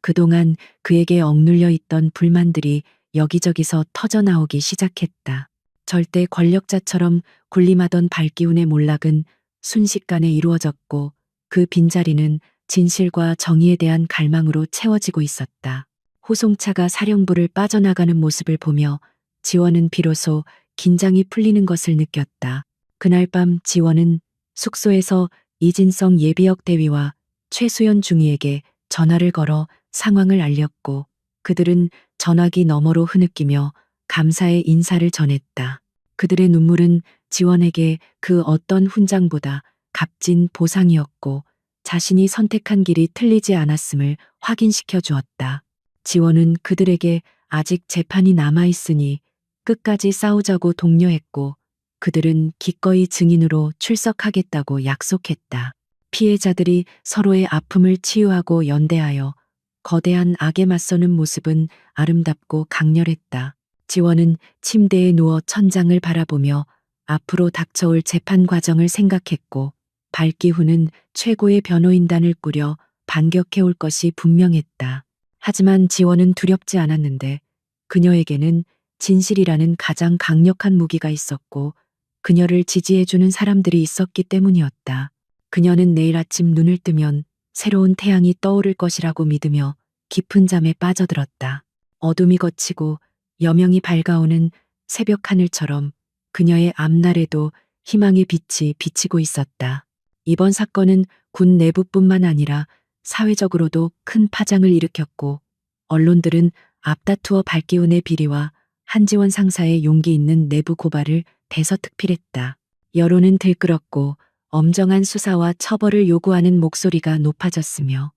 그동안 그에게 억눌려 있던 불만들이 여기저기서 터져나오기 시작했다. 절대 권력자처럼 군림하던 발기운의 몰락은 순식간에 이루어졌고 그 빈자리는 진실과 정의에 대한 갈망으로 채워지고 있었다. 호송차가 사령부를 빠져나가는 모습을 보며 지원은 비로소 긴장이 풀리는 것을 느꼈다. 그날 밤 지원은 숙소에서 이진성 예비역 대위와 최수연 중위에게 전화를 걸어 상황을 알렸고 그들은 전화기 너머로 흐느끼며 감사의 인사를 전했다. 그들의 눈물은 지원에게 그 어떤 훈장보다 값진 보상이었고 자신이 선택한 길이 틀리지 않았음을 확인시켜 주었다. 지원은 그들에게 아직 재판이 남아있으니 끝까지 싸우자고 독려했고 그들은 기꺼이 증인으로 출석하겠다고 약속했다. 피해자들이 서로의 아픔을 치유하고 연대하여 거대한 악에 맞서는 모습은 아름답고 강렬했다. 지원은 침대에 누워 천장을 바라보며 앞으로 닥쳐올 재판 과정을 생각했고 발기후는 최고의 변호인단을 꾸려 반격해올 것이 분명했다. 하지만 지원은 두렵지 않았는데 그녀에게는 진실이라는 가장 강력한 무기가 있었고 그녀를 지지해주는 사람들이 있었기 때문이었다. 그녀는 내일 아침 눈을 뜨면 새로운 태양이 떠오를 것이라고 믿으며 깊은 잠에 빠져들었다. 어둠이 걷히고 여명이 밝아오는 새벽 하늘처럼 그녀의 앞날에도 희망의 빛이 비치고 있었다. 이번 사건은 군 내부뿐만 아니라 사회적으로도 큰 파장을 일으켰고 언론들은 앞다투어 발기운의 비리와 한지원 상사의 용기 있는 내부 고발을 대서특필했다. 여론은 들끓었고 엄정한 수사와 처벌을 요구하는 목소리가 높아졌으며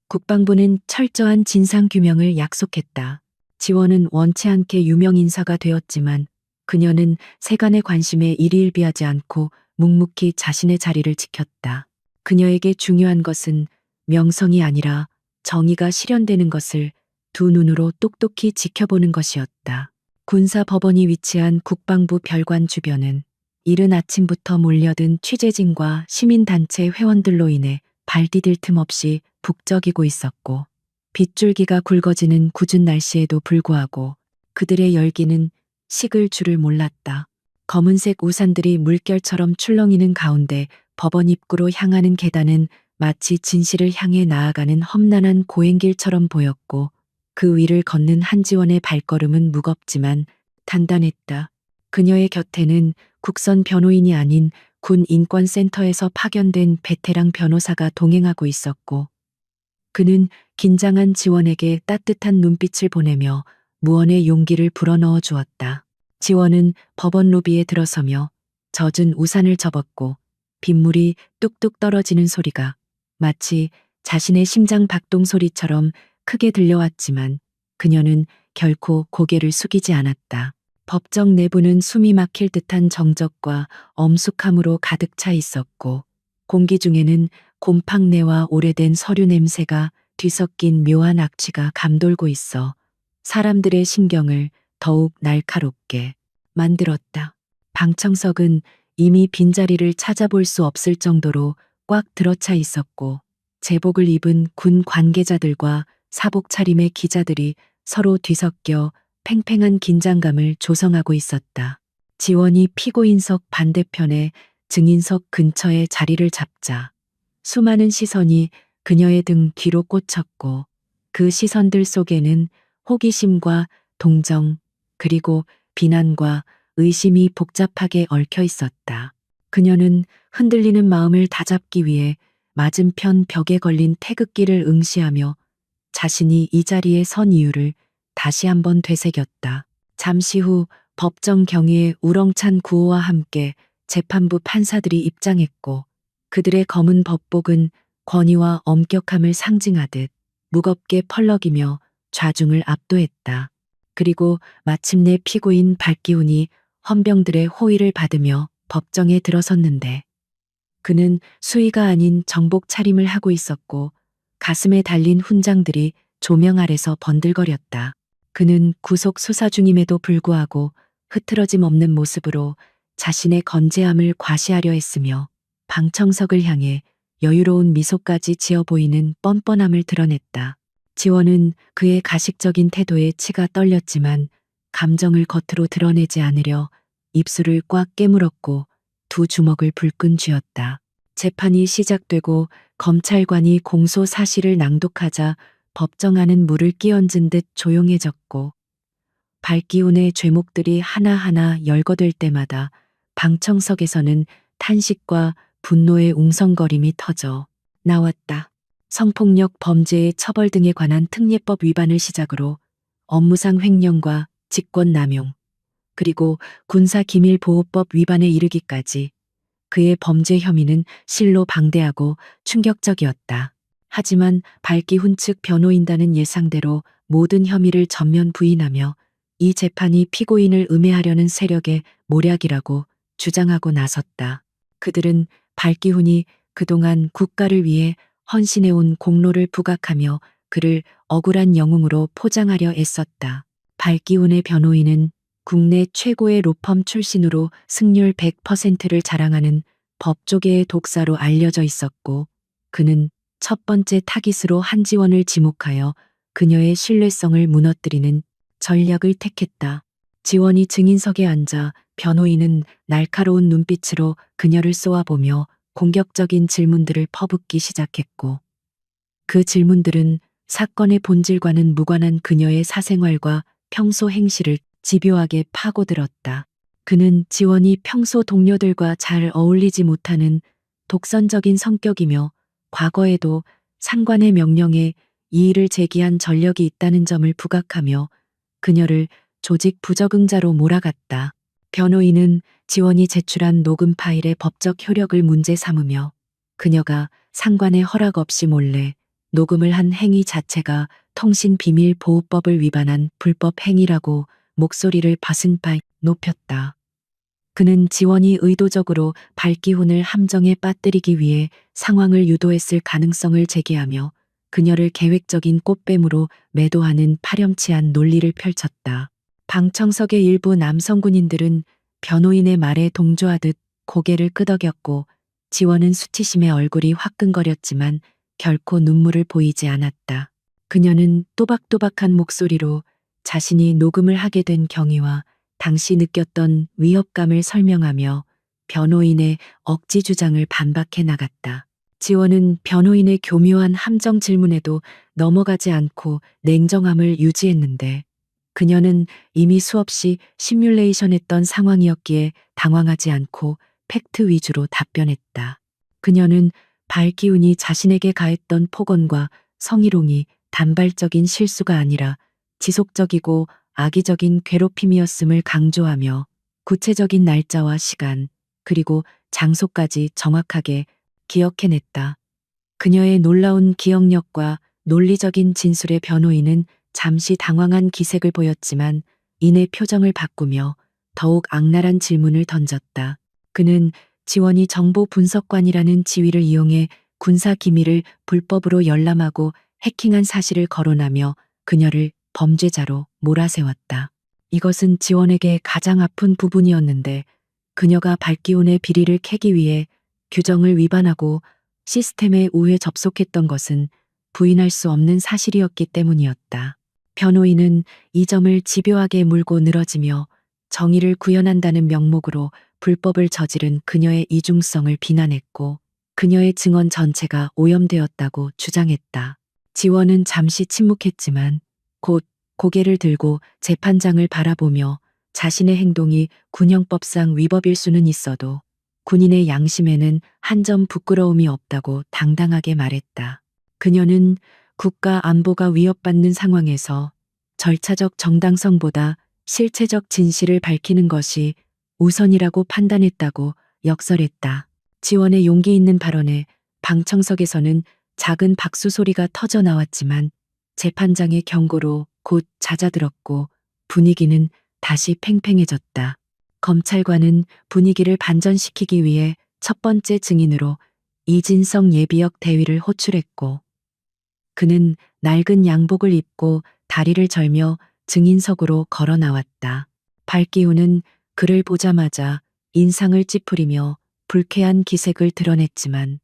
국방부는 철저한 진상규명을 약속했다. 지원은 원치 않게 유명 인사가 되었지만 그녀는 세간의 관심에 일희일비하지 않고 묵묵히 자신의 자리를 지켰다. 그녀에게 중요한 것은 명성이 아니라 정의가 실현되는 것을 두 눈으로 똑똑히 지켜보는 것이었다. 군사법원이 위치한 국방부 별관 주변은 이른 아침부터 몰려든 취재진과 시민단체 회원들로 인해 발 디딜 틈 없이 북적이고 있었고 빗줄기가 굵어지는 궂은 날씨에도 불구하고 그들의 열기는 식을 줄을 몰랐다. 검은색 우산들이 물결처럼 출렁이는 가운데 법원 입구로 향하는 계단은 마치 진실을 향해 나아가는 험난한 고행길처럼 보였고 그 위를 걷는 한지원의 발걸음은 무겁지만 단단했다. 그녀의 곁에는 국선 변호인이 아닌 군 인권센터에서 파견된 베테랑 변호사가 동행하고 있었고 그는 긴장한 지원에게 따뜻한 눈빛을 보내며 무언의 용기를 불어넣어 주었다. 지원은 법원 로비에 들어서며 젖은 우산을 접었고 빗물이 뚝뚝 떨어지는 소리가 마치 자신의 심장 박동 소리처럼 크게 들려왔지만 그녀는 결코 고개를 숙이지 않았다. 법정 내부는 숨이 막힐 듯한 정적과 엄숙함으로 가득 차 있었고 공기 중에는 곰팡내와 오래된 서류 냄새가 뒤섞인 묘한 악취가 감돌고 있어 사람들의 신경을 더욱 날카롭게 만들었다. 방청석은 이미 빈자리를 찾아볼 수 없을 정도로 꽉 들어차 있었고 제복을 입은 군 관계자들과 사복 차림의 기자들이 서로 뒤섞여 팽팽한 긴장감을 조성하고 있었다. 지원이 피고인석 반대편에 증인석 근처에 자리를 잡자 수많은 시선이 그녀의 등 뒤로 꽂혔고 그 시선들 속에는 호기심과 동정 그리고 비난과 의심이 복잡하게 얽혀 있었다. 그녀는 흔들리는 마음을 다잡기 위해 맞은편 벽에 걸린 태극기를 응시하며 자신이 이 자리에 선 이유를 다시 한번 되새겼다. 잠시 후 법정 경위의 우렁찬 구호와 함께 재판부 판사들이 입장했고 그들의 검은 법복은 권위와 엄격함을 상징하듯 무겁게 펄럭이며 좌중을 압도했다. 그리고 마침내 피고인 발기훈이 헌병들의 호의를 받으며 법정에 들어섰는데 그는 수의가 아닌 정복 차림을 하고 있었고 가슴에 달린 훈장들이 조명 아래서 번들거렸다. 그는 구속 수사 중임에도 불구하고 흐트러짐 없는 모습으로 자신의 건재함을 과시하려 했으며 방청석을 향해 여유로운 미소까지 지어 보이는 뻔뻔함을 드러냈다. 지원은 그의 가식적인 태도에 치가 떨렸지만 감정을 겉으로 드러내지 않으려 입술을 꽉 깨물었고 두 주먹을 불끈 쥐었다. 재판이 시작되고 검찰관이 공소 사실을 낭독하자 법정 안은 물을 끼얹은 듯 조용해졌고 발기운의 죄목들이 하나하나 열거될 때마다 방청석에서는 탄식과 분노의 웅성거림이 터져 나왔다. 성폭력 범죄의 처벌 등에 관한 특례법 위반을 시작으로 업무상 횡령과 직권남용, 그리고 군사기밀보호법 위반에 이르기까지 그의 범죄 혐의는 실로 방대하고 충격적이었다. 하지만 발기훈 측 변호인단은 예상대로 모든 혐의를 전면 부인하며 이 재판이 피고인을 음해하려는 세력의 모략이라고 주장하고 나섰다. 그들은 발기훈이 그동안 국가를 위해 헌신해온 공로를 부각하며 그를 억울한 영웅으로 포장하려 애썼다. 발기훈의 변호인은 국내 최고의 로펌 출신으로 승률 100%를 자랑하는 법조계의 독사로 알려져 있었고, 그는 첫 번째 타깃으로 한지원을 지목하여 그녀의 신뢰성을 무너뜨리는 전략을 택했다. 지원이 증인석에 앉아 변호인은 날카로운 눈빛으로 그녀를 쏘아보며 공격적인 질문들을 퍼붓기 시작했고, 그 질문들은 사건의 본질과는 무관한 그녀의 사생활과 평소 행실을 집요하게 파고들었다. 그는 지원이 평소 동료들과 잘 어울리지 못하는 독선적인 성격이며 과거에도 상관의 명령에 이의를 제기한 전력이 있다는 점을 부각하며 그녀를 조직 부적응자로 몰아갔다. 변호인은 지원이 제출한 녹음 파일의 법적 효력을 문제 삼으며 그녀가 상관의 허락 없이 몰래 녹음을 한 행위 자체가 통신비밀보호법을 위반한 불법 행위라고 목소리를 바승바 높였다. 그는 지원이 의도적으로 발기훈을 함정에 빠뜨리기 위해 상황을 유도했을 가능성을 제기하며 그녀를 계획적인 꽃뱀으로 매도하는 파렴치한 논리를 펼쳤다. 방청석의 일부 남성 군인들은 변호인의 말에 동조하듯 고개를 끄덕였고 지원은 수치심에 얼굴이 화끈거렸지만 결코 눈물을 보이지 않았다. 그녀는 또박또박한 목소리로 자신이 녹음을 하게 된 경위와 당시 느꼈던 위협감을 설명하며 변호인의 억지 주장을 반박해 나갔다. 지원은 변호인의 교묘한 함정 질문에도 넘어가지 않고 냉정함을 유지했는데 그녀는 이미 수없이 시뮬레이션했던 상황이었기에 당황하지 않고 팩트 위주로 답변했다. 그녀는 발기훈이 자신에게 가했던 폭언과 성희롱이 단발적인 실수가 아니라 지속적이고 악의적인 괴롭힘이었음을 강조하며 구체적인 날짜와 시간, 그리고 장소까지 정확하게 기억해냈다. 그녀의 놀라운 기억력과 논리적인 진술의 변호인은 잠시 당황한 기색을 보였지만 이내 표정을 바꾸며 더욱 악랄한 질문을 던졌다. 그는 지원이 정보 분석관이라는 지위를 이용해 군사 기밀을 불법으로 열람하고 해킹한 사실을 거론하며 그녀를 범죄자로 몰아세웠다. 이것은 지원에게 가장 아픈 부분이었는데 그녀가 발기훈의 비리를 캐기 위해 규정을 위반하고 시스템에 우회 접속했던 것은 부인할 수 없는 사실이었기 때문이었다. 변호인은 이 점을 집요하게 물고 늘어지며 정의를 구현한다는 명목으로 불법을 저지른 그녀의 이중성을 비난했고 그녀의 증언 전체가 오염되었다고 주장했다. 지원은 잠시 침묵했지만 곧 고개를 들고 재판장을 바라보며 자신의 행동이 군형법상 위법일 수는 있어도 군인의 양심에는 한 점 부끄러움이 없다고 당당하게 말했다. 그녀는 국가 안보가 위협받는 상황에서 절차적 정당성보다 실체적 진실을 밝히는 것이 우선이라고 판단했다고 역설했다. 지원의 용기 있는 발언에 방청석에서는 작은 박수 소리가 터져 나왔지만 재판장의 경고로 곧 잦아들었고 분위기는 다시 팽팽해졌다. 검찰관은 분위기를 반전시키기 위해 첫 번째 증인으로 이진성 예비역 대위를 호출했고 그는 낡은 양복을 입고 다리를 절며 증인석으로 걸어 나왔다. 발기훈은 그를 보자마자 인상을 찌푸리며 불쾌한 기색을 드러냈지만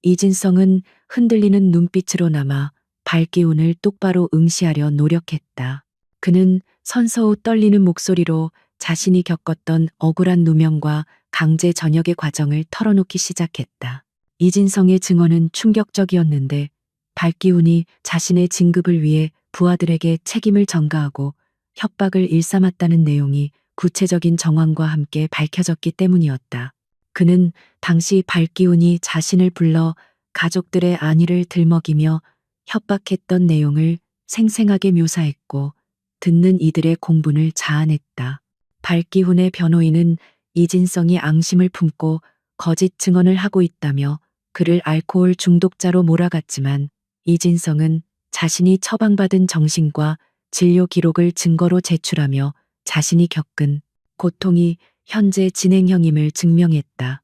이진성은 흔들리는 눈빛으로 남아 발기훈을 똑바로 응시하려 노력했다. 그는 선서히 떨리는 목소리로 자신이 겪었던 억울한 누명과 강제 전역의 과정을 털어놓기 시작했다. 이진성의 증언은 충격적이었는데 발기훈이 자신의 진급을 위해 부하들에게 책임을 전가하고 협박을 일삼았다는 내용이 구체적인 정황과 함께 밝혀졌기 때문이었다. 그는 당시 발기운이 자신을 불러 가족들의 안위를 들먹이며 협박했던 내용을 생생하게 묘사했고 듣는 이들의 공분을 자아냈다. 발기훈의 변호인은 이진성이 앙심을 품고 거짓 증언을 하고 있다며 그를 알코올 중독자로 몰아갔지만 이진성은 자신이 처방받은 정신과 진료 기록을 증거로 제출하며 자신이 겪은 고통이 현재 진행형임을 증명했다.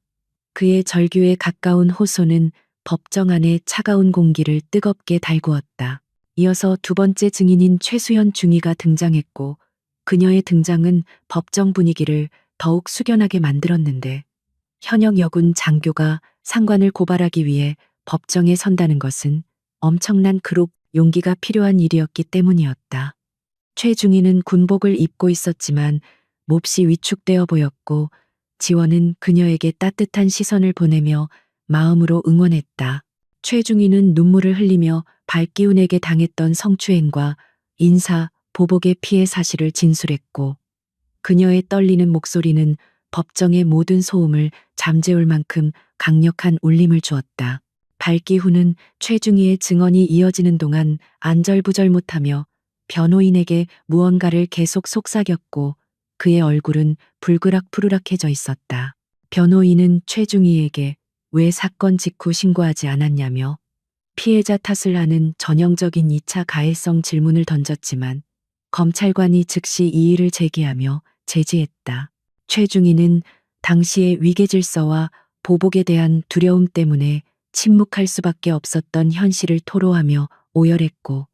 그의 절규에 가까운 호소는 법정 안의 차가운 공기를 뜨겁게 달구었다. 이어서 두 번째 증인인 최수연 중위가 등장했고 그녀의 등장은 법정 분위기를 더욱 숙연하게 만들었는데 현역 여군 장교가 상관을 고발하기 위해 법정에 선다는 것은 엄청난 그룹 용기가 필요한 일이었기 때문이었다. 최중위는 군복을 입고 있었지만 몹시 위축되어 보였고 지원은 그녀에게 따뜻한 시선을 보내며 마음으로 응원했다. 최중위는 눈물을 흘리며 발기운에게 당했던 성추행과 인사, 보복의 피해 사실을 진술했고 그녀의 떨리는 목소리는 법정의 모든 소음을 잠재울 만큼 강력한 울림을 주었다. 발기훈은 최중위의 증언이 이어지는 동안 안절부절 못하며 변호인에게 무언가를 계속 속삭였고 그의 얼굴은 불그락푸르락해져 있었다. 변호인은 최중위에게 왜 사건 직후 신고하지 않았냐며 피해자 탓을 하는 전형적인 2차 가해성 질문을 던졌지만 검찰관이 즉시 이의를 제기하며 제지했다. 최중위는 당시의 위계질서와 보복에 대한 두려움 때문에 침묵할 수밖에 없었던 현실을 토로하며 오열했고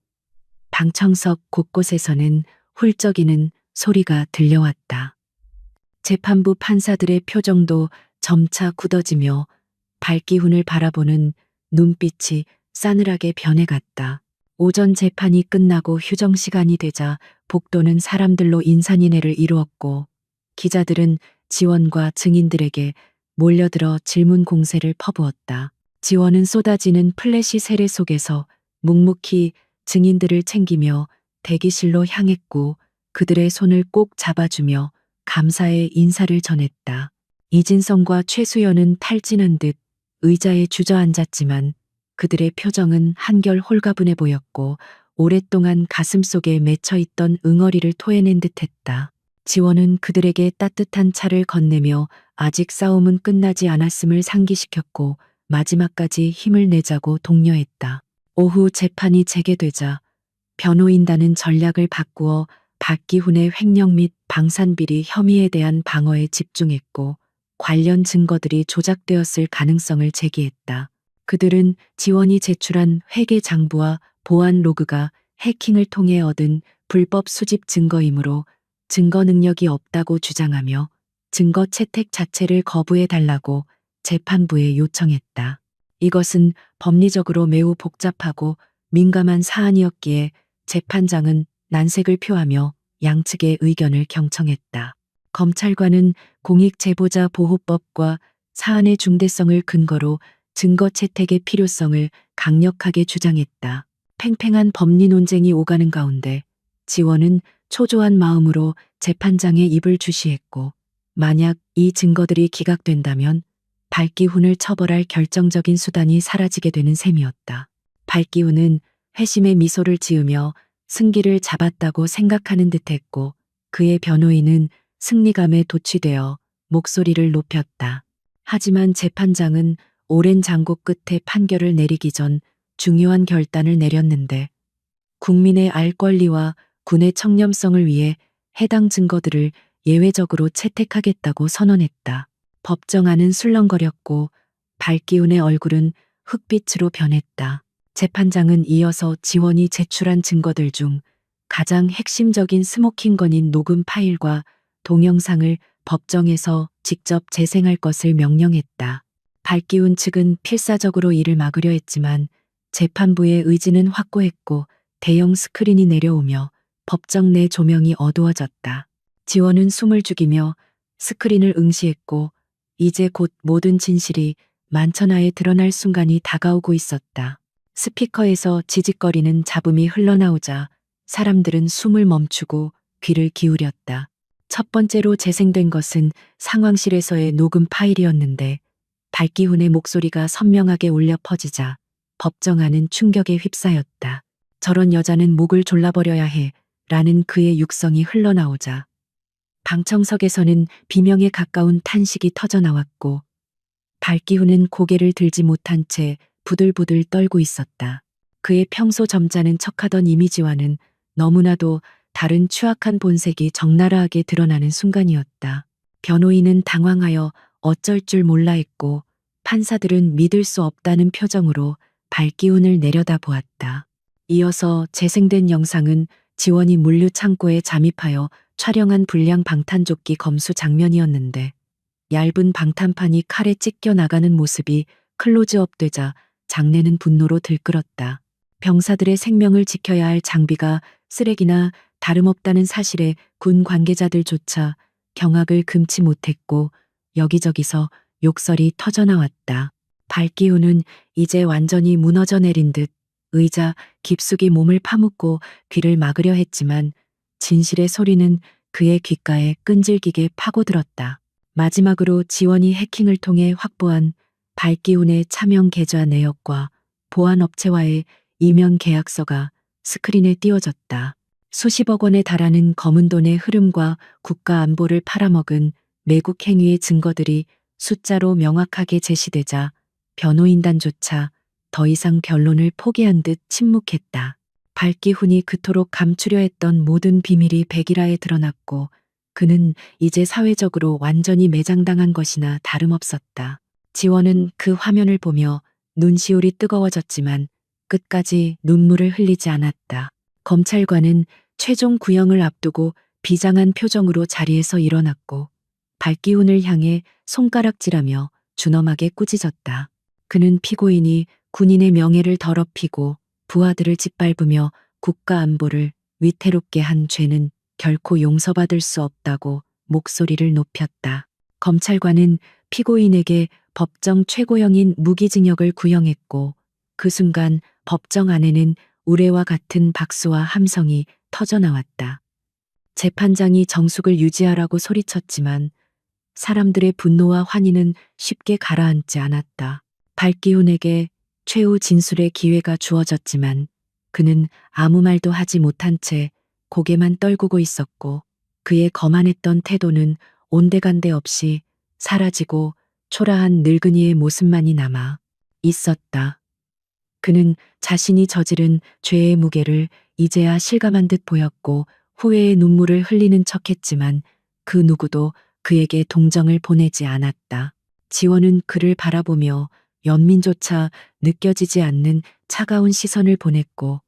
방청석 곳곳에서는 훌쩍이는 소리가 들려왔다. 재판부 판사들의 표정도 점차 굳어지며 발기훈을 바라보는 눈빛이 싸늘하게 변해갔다. 오전 재판이 끝나고 휴정 시간이 되자 복도는 사람들로 인산인해를 이루었고 기자들은 지원과 증인들에게 몰려들어 질문 공세를 퍼부었다. 지원은 쏟아지는 플래시 세례 속에서 묵묵히 증인들을 챙기며 대기실로 향했고 그들의 손을 꼭 잡아주며 감사의 인사를 전했다. 이진성과 최수연은 탈진한 듯 의자에 주저앉았지만 그들의 표정은 한결 홀가분해 보였고 오랫동안 가슴속에 맺혀있던 응어리를 토해낸 듯했다. 지원은 그들에게 따뜻한 차를 건네며 아직 싸움은 끝나지 않았음을 상기시켰고 마지막까지 힘을 내자고 독려했다. 오후 재판이 재개되자 변호인단은 전략을 바꾸어 박기훈의 횡령 및 방산비리 혐의에 대한 방어에 집중했고 관련 증거들이 조작되었을 가능성을 제기했다. 그들은 지원이 제출한 회계 장부와 보안 로그가 해킹을 통해 얻은 불법 수집 증거이므로 증거 능력이 없다고 주장하며 증거 채택 자체를 거부해달라고 재판부에 요청했다. 이것은 법리적으로 매우 복잡하고 민감한 사안이었기에 재판장은 난색을 표하며 양측의 의견을 경청했다. 검찰관은 공익제보자 보호법과 사안의 중대성을 근거로 증거 채택의 필요성을 강력하게 주장했다. 팽팽한 법리 논쟁이 오가는 가운데 지원은 초조한 마음으로 재판장의 입을 주시했고 만약 이 증거들이 기각된다면 발기훈을 처벌할 결정적인 수단이 사라지게 되는 셈이었다. 발기훈은 회심의 미소를 지으며 승기를 잡았다고 생각하는 듯했고 그의 변호인은 승리감에 도취되어 목소리를 높였다. 하지만 재판장은 오랜 장고 끝에 판결을 내리기 전 중요한 결단을 내렸는데 국민의 알 권리와 군의 청렴성을 위해 해당 증거들을 예외적으로 채택하겠다고 선언했다. 법정 안은 술렁거렸고 발기훈의 얼굴은 흑빛으로 변했다. 재판장은 이어서 지원이 제출한 증거들 중 가장 핵심적인 스모킹건인 녹음 파일과 동영상을 법정에서 직접 재생할 것을 명령했다. 발기훈 측은 필사적으로 이를 막으려 했지만 재판부의 의지는 확고했고 대형 스크린이 내려오며 법정 내 조명이 어두워졌다. 지원은 숨을 죽이며 스크린을 응시했고 이제 곧 모든 진실이 만천하에 드러날 순간이 다가오고 있었다. 스피커에서 지직거리는 잡음이 흘러나오자 사람들은 숨을 멈추고 귀를 기울였다. 첫 번째로 재생된 것은 상황실에서의 녹음 파일이었는데 발기훈의 목소리가 선명하게 울려 퍼지자 법정안은 충격에 휩싸였다. 저런 여자는 목을 졸라버려야 해 라는 그의 육성이 흘러나오자 방청석에서는 비명에 가까운 탄식이 터져나왔고 발기훈은 고개를 들지 못한 채 부들부들 떨고 있었다. 그의 평소 점잖은 척하던 이미지와는 너무나도 다른 추악한 본색이 적나라하게 드러나는 순간이었다. 변호인은 당황하여 어쩔 줄 몰라 했고 판사들은 믿을 수 없다는 표정으로 발기훈을 내려다보았다. 이어서 재생된 영상은 지원이 물류 창고에 잠입하여 촬영한 불량 방탄조끼 검수 장면이었는데 얇은 방탄판이 칼에 찢겨 나가는 모습이 클로즈업 되자 장내는 분노로 들끓었다. 병사들의 생명을 지켜야 할 장비가 쓰레기나 다름없다는 사실에 군 관계자들조차 경악을 금치 못했고 여기저기서 욕설이 터져나왔다. 발기훈은 이제 완전히 무너져 내린 듯 의자 깊숙이 몸을 파묻고 귀를 막으려 했지만 진실의 소리는 그의 귓가에 끈질기게 파고들었다. 마지막으로 지원이 해킹을 통해 확보한 발기훈의 차명 계좌 내역과 보안업체와의 이면 계약서가 스크린에 띄워졌다. 수십억 원에 달하는 검은 돈의 흐름과 국가 안보를 팔아먹은 매국 행위의 증거들이 숫자로 명확하게 제시되자 변호인단조차 더 이상 변론을 포기한 듯 침묵했다. 발기훈이 그토록 감추려 했던 모든 비밀이 백일하에 드러났고 그는 이제 사회적으로 완전히 매장당한 것이나 다름없었다. 지원은 그 화면을 보며 눈시울이 뜨거워졌지만 끝까지 눈물을 흘리지 않았다. 검찰관은 최종 구형을 앞두고 비장한 표정으로 자리에서 일어났고 발기훈을 향해 손가락질하며 준엄하게 꾸짖었다. 그는 피고인이 군인의 명예를 더럽히고 부하들을 짓밟으며 국가 안보를 위태롭게 한 죄는 결코 용서받을 수 없다고 목소리를 높였다. 검찰관은 피고인에게 법정 최고형인 무기징역을 구형했고 그 순간 법정 안에는 우레와 같은 박수와 함성이 터져나왔다. 재판장이 정숙을 유지하라고 소리쳤지만 사람들의 분노와 환희는 쉽게 가라앉지 않았다. 발기훈에게 최후 진술의 기회가 주어졌지만 그는 아무 말도 하지 못한 채 고개만 떨구고 있었고 그의 거만했던 태도는 온데간데 없이 사라지고 초라한 늙은이의 모습만이 남아 있었다. 그는 자신이 저지른 죄의 무게를 이제야 실감한 듯 보였고 후회의 눈물을 흘리는 척했지만 그 누구도 그에게 동정을 보내지 않았다. 지원은 그를 바라보며 연민조차 느껴지지 않는 차가운 시선을 보냈고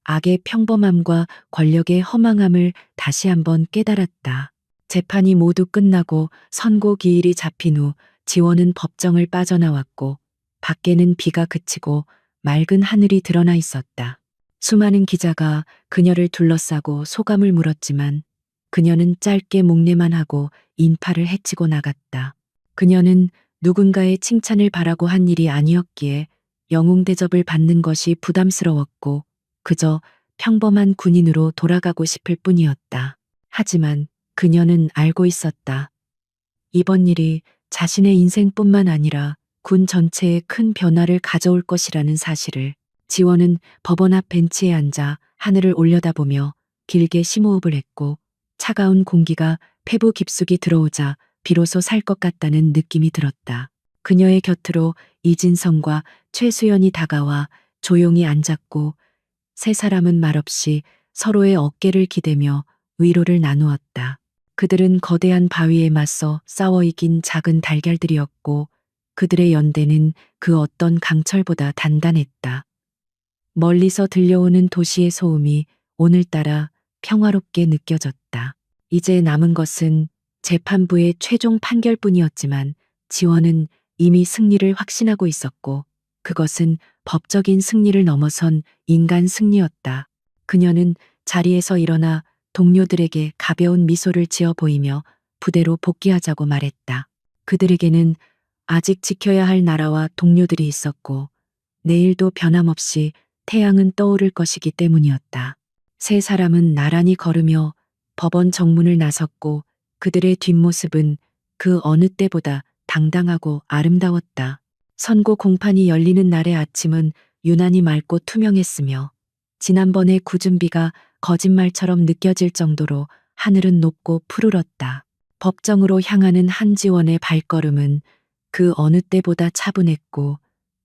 악의 평범함과 권력의 허망함을 다시 한번 깨달았다. 재판이 모두 끝나고 선고 기일이 잡힌 후 지원은 법정을 빠져나왔고 밖에는 비가 그치고 맑은 하늘이 드러나 있었다. 수많은 기자가 그녀를 둘러싸고 소감을 물었지만 그녀는 짧게 목례만 하고 인파를 헤치고 나갔다. 그녀는 누군가의 칭찬을 바라고 한 일이 아니었기에 영웅 대접을 받는 것이 부담스러웠고 그저 평범한 군인으로 돌아가고 싶을 뿐이었다. 하지만 그녀는 알고 있었다. 이번 일이 자신의 인생뿐만 아니라 군 전체에 큰 변화를 가져올 것이라는 사실을. 지원은 법원 앞 벤치에 앉아 하늘을 올려다보며 길게 심호흡을 했고 차가운 공기가 폐부 깊숙이 들어오자 비로소 살 것 같다는 느낌이 들었다. 그녀의 곁으로 이진성과 최수연이 다가와 조용히 앉았고 세 사람은 말없이 서로의 어깨를 기대며 위로를 나누었다. 그들은 거대한 바위에 맞서 싸워 이긴 작은 달걀들이었고 그들의 연대는 그 어떤 강철보다 단단했다. 멀리서 들려오는 도시의 소음이 오늘따라 평화롭게 느껴졌다. 이제 남은 것은 재판부의 최종 판결뿐이었지만 지원은 이미 승리를 확신하고 있었고 그것은 법적인 승리를 넘어선 인간 승리였다. 그녀는 자리에서 일어나 동료들에게 가벼운 미소를 지어 보이며 부대로 복귀하자고 말했다. 그들에게는 아직 지켜야 할 나라와 동료들이 있었고 내일도 변함없이 태양은 떠오를 것이기 때문이었다. 세 사람은 나란히 걸으며 법원 정문을 나섰고 그들의 뒷모습은 그 어느 때보다 당당하고 아름다웠다. 선고 공판이 열리는 날의 아침은 유난히 맑고 투명했으며 지난번의 굳은 비가 거짓말처럼 느껴질 정도로 하늘은 높고 푸르렀다. 법정으로 향하는 한지원의 발걸음은 그 어느 때보다 차분했고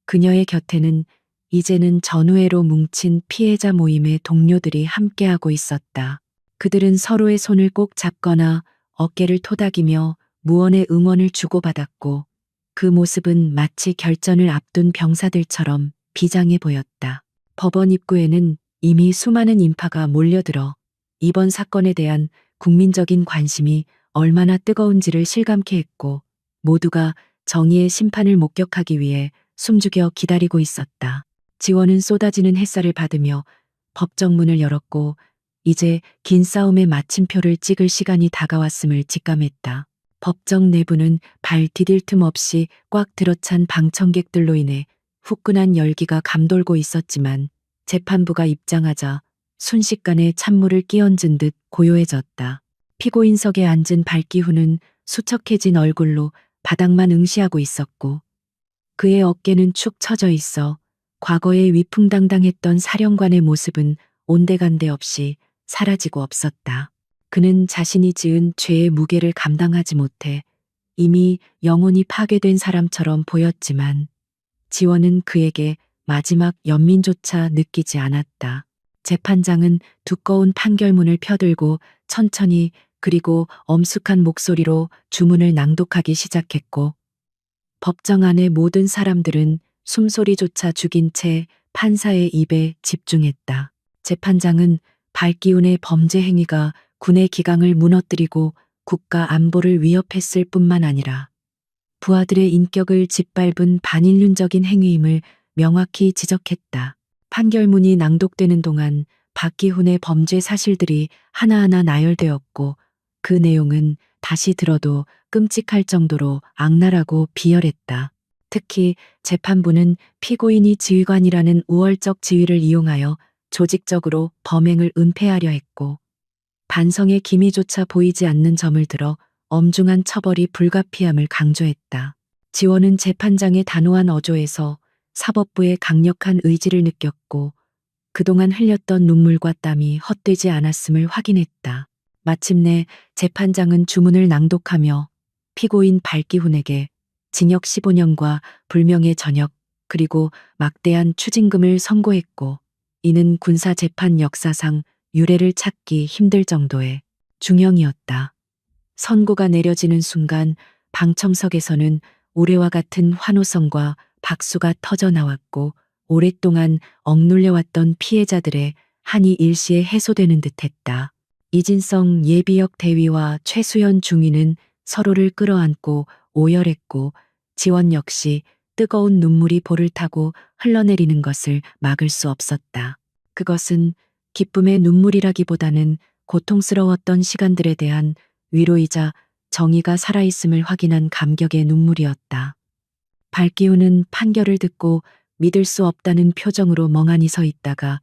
그녀의 곁에는 이제는 전우회로 뭉친 피해자 모임의 동료들이 함께하고 있었다. 그들은 서로의 손을 꼭 잡거나 어깨를 토닥이며 무언의 응원을 주고받았고 그 모습은 마치 결전을 앞둔 병사들처럼 비장해 보였다. 법원 입구에는 이미 수많은 인파가 몰려들어 이번 사건에 대한 국민적인 관심이 얼마나 뜨거운지를 실감케 했고 모두가 정의의 심판을 목격하기 위해 숨죽여 기다리고 있었다. 지원은 쏟아지는 햇살을 받으며 법정 문을 열었고 이제 긴 싸움의 마침표를 찍을 시간이 다가왔음을 직감했다. 법정 내부는 발 디딜 틈 없이 꽉 들어찬 방청객들로 인해 후끈한 열기가 감돌고 있었지만 재판부가 입장하자 순식간에 찬물을 끼얹은 듯 고요해졌다. 피고인석에 앉은 발기후는 수척해진 얼굴로 바닥만 응시하고 있었고 그의 어깨는 축 처져 있어 과거에 위풍당당했던 사령관의 모습은 온데간데 없이 사라지고 없었다. 그는 자신이 지은 죄의 무게를 감당하지 못해 이미 영혼이 파괴된 사람처럼 보였지만 지원은 그에게 마지막 연민조차 느끼지 않았다. 재판장은 두꺼운 판결문을 펴들고 천천히 그리고 엄숙한 목소리로 주문을 낭독하기 시작했고 법정 안의 모든 사람들은 숨소리조차 죽인 채 판사의 입에 집중했다. 재판장은 발기운의 범죄 행위가 군의 기강을 무너뜨리고 국가 안보를 위협했을 뿐만 아니라 부하들의 인격을 짓밟은 반인륜적인 행위임을 명확히 지적했다. 판결문이 낭독되는 동안 박기훈의 범죄 사실들이 하나하나 나열되었고 그 내용은 다시 들어도 끔찍할 정도로 악랄하고 비열했다. 특히 재판부는 피고인이 지휘관이라는 우월적 지위를 이용하여 조직적으로 범행을 은폐하려 했고 반성의 기미조차 보이지 않는 점을 들어 엄중한 처벌이 불가피함을 강조했다. 지원은 재판장의 단호한 어조에서 사법부의 강력한 의지를 느꼈고 그동안 흘렸던 눈물과 땀이 헛되지 않았음을 확인했다. 마침내 재판장은 주문을 낭독하며 피고인 발기훈에게 징역 15년과 불명예 전역 그리고 막대한 추징금을 선고했고 이는 군사재판 역사상 유례를 찾기 힘들 정도의 중형이었다. 선고가 내려지는 순간 방청석에서는 올해와 같은 환호성과 박수가 터져 나왔고 오랫동안 억눌려왔던 피해자들의 한이 일시에 해소되는 듯했다. 이진성 예비역 대위와 최수연 중위는 서로를 끌어안고 오열했고 지원 역시 뜨거운 눈물이 볼을 타고 흘러내리는 것을 막을 수 없었다. 그것은 기쁨의 눈물이라기보다는 고통스러웠던 시간들에 대한 위로이자 정의가 살아있음을 확인한 감격의 눈물이었다. 발기우는 판결을 듣고 믿을 수 없다는 표정으로 멍하니 서 있다가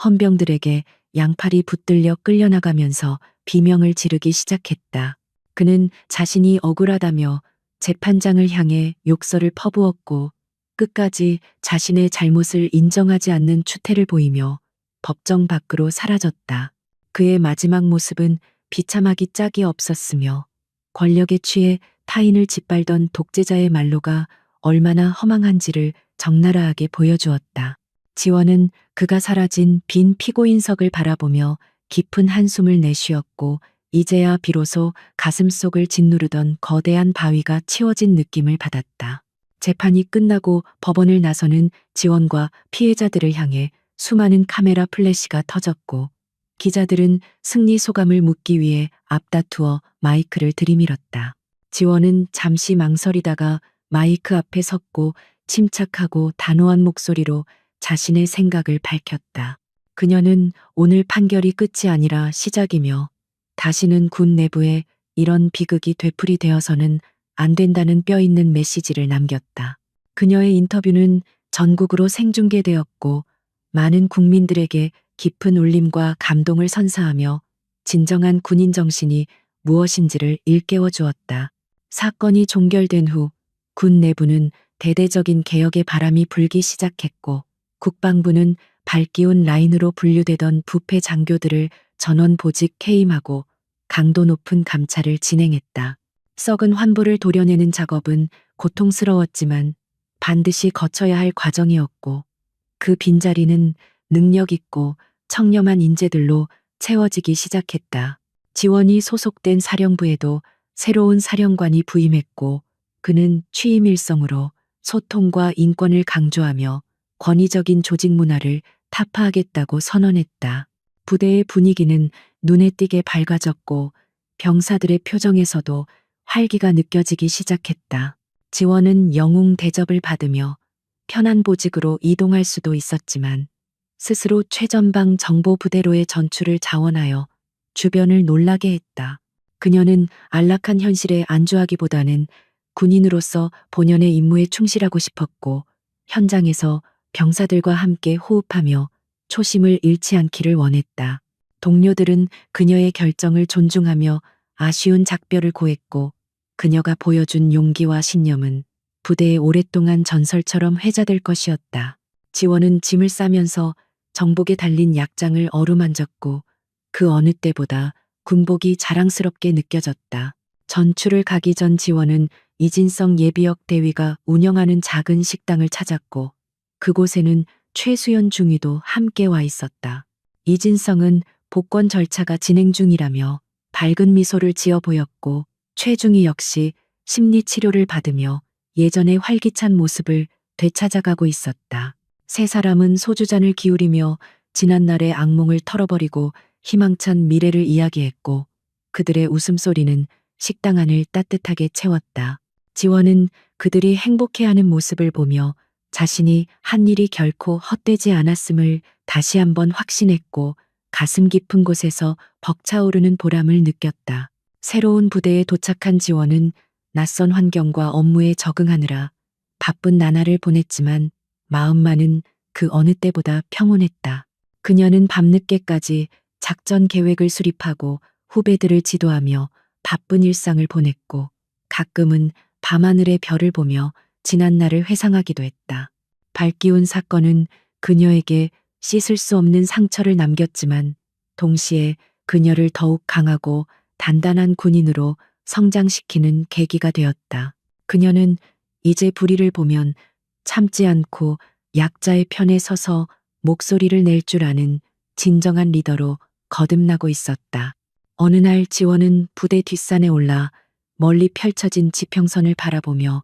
헌병들에게 양팔이 붙들려 끌려나가면서 비명을 지르기 시작했다. 그는 자신이 억울하다며 재판장을 향해 욕설을 퍼부었고 끝까지 자신의 잘못을 인정하지 않는 추태를 보이며 법정 밖으로 사라졌다. 그의 마지막 모습은 비참하기 짝이 없었으며 권력에 취해 타인을 짓밟던 독재자의 말로가 얼마나 허망한지를 적나라하게 보여주었다. 지원은 그가 사라진 빈 피고인석을 바라보며 깊은 한숨을 내쉬었고 이제야 비로소 가슴속을 짓누르던 거대한 바위가 치워진 느낌을 받았다. 재판이 끝나고 법원을 나서는 지원과 피해자들을 향해 수많은 카메라 플래시가 터졌고 기자들은 승리 소감을 묻기 위해 앞다투어 마이크를 들이밀었다. 지원은 잠시 망설이다가 마이크 앞에 섰고 침착하고 단호한 목소리로 자신의 생각을 밝혔다. 그녀는 오늘 판결이 끝이 아니라 시작이며 다시는 군 내부에 이런 비극이 되풀이되어서는 안 된다는 뼈 있는 메시지를 남겼다. 그녀의 인터뷰는 전국으로 생중계되었고 많은 국민들에게 깊은 울림과 감동을 선사하며 진정한 군인 정신이 무엇인지를 일깨워 주었다. 사건이 종결된 후 군 내부는 대대적인 개혁의 바람이 불기 시작했고 국방부는 발기운 라인으로 분류되던 부패 장교들을 전원 보직 해임하고 강도 높은 감찰을 진행했다. 썩은 환부를 도려내는 작업은 고통스러웠지만 반드시 거쳐야 할 과정이었고 그 빈자리는 능력 있고 청렴한 인재들로 채워지기 시작했다. 지원이 소속된 사령부에도 새로운 사령관이 부임했고 그는 취임 일성으로 소통과 인권을 강조하며 권위적인 조직 문화를 타파하겠다고 선언했다. 부대의 분위기는 눈에 띄게 밝아졌고 병사들의 표정에서도 활기가 느껴지기 시작했다. 지원은 영웅 대접을 받으며 편한 보직으로 이동할 수도 있었지만 스스로 최전방 정보부대로의 전출을 자원하여 주변을 놀라게 했다. 그녀는 안락한 현실에 안주하기보다는 군인으로서 본연의 임무에 충실하고 싶었고 현장에서 병사들과 함께 호흡하며 초심을 잃지 않기를 원했다. 동료들은 그녀의 결정을 존중하며 아쉬운 작별을 고했고 그녀가 보여준 용기와 신념은 부대에 오랫동안 전설처럼 회자될 것이었다. 지원은 짐을 싸면서 정복에 달린 약장을 어루만졌고 그 어느 때보다 군복이 자랑스럽게 느껴졌다. 전출을 가기 전 지원은 이진성 예비역 대위가 운영하는 작은 식당을 찾았고 그곳에는 최수연 중위도 함께 와 있었다. 이진성은 복권 절차가 진행 중이라며 밝은 미소를 지어 보였고 최중위 역시 심리 치료를 받으며 예전의 활기찬 모습을 되찾아가고 있었다. 세 사람은 소주잔을 기울이며 지난날의 악몽을 털어버리고 희망찬 미래를 이야기했고 그들의 웃음소리는 식당 안을 따뜻하게 채웠다. 지원은 그들이 행복해하는 모습을 보며 자신이 한 일이 결코 헛되지 않았음을 다시 한번 확신했고 가슴 깊은 곳에서 벅차오르는 보람을 느꼈다. 새로운 부대에 도착한 지원은 낯선 환경과 업무에 적응하느라 바쁜 나날을 보냈지만 마음만은 그 어느 때보다 평온했다. 그녀는 밤늦게까지 작전 계획을 수립하고 후배들을 지도하며 바쁜 일상을 보냈고 가끔은 밤하늘의 별을 보며 지난날을 회상하기도 했다. 발기운 사건은 그녀에게 씻을 수 없는 상처를 남겼지만 동시에 그녀를 더욱 강하고 단단한 군인으로 성장시키는 계기가 되었다. 그녀는 이제 불의를 보면 참지 않고 약자의 편에 서서 목소리를 낼 줄 아는 진정한 리더로 거듭나고 있었다. 어느 날 지원은 부대 뒷산에 올라 멀리 펼쳐진 지평선을 바라보며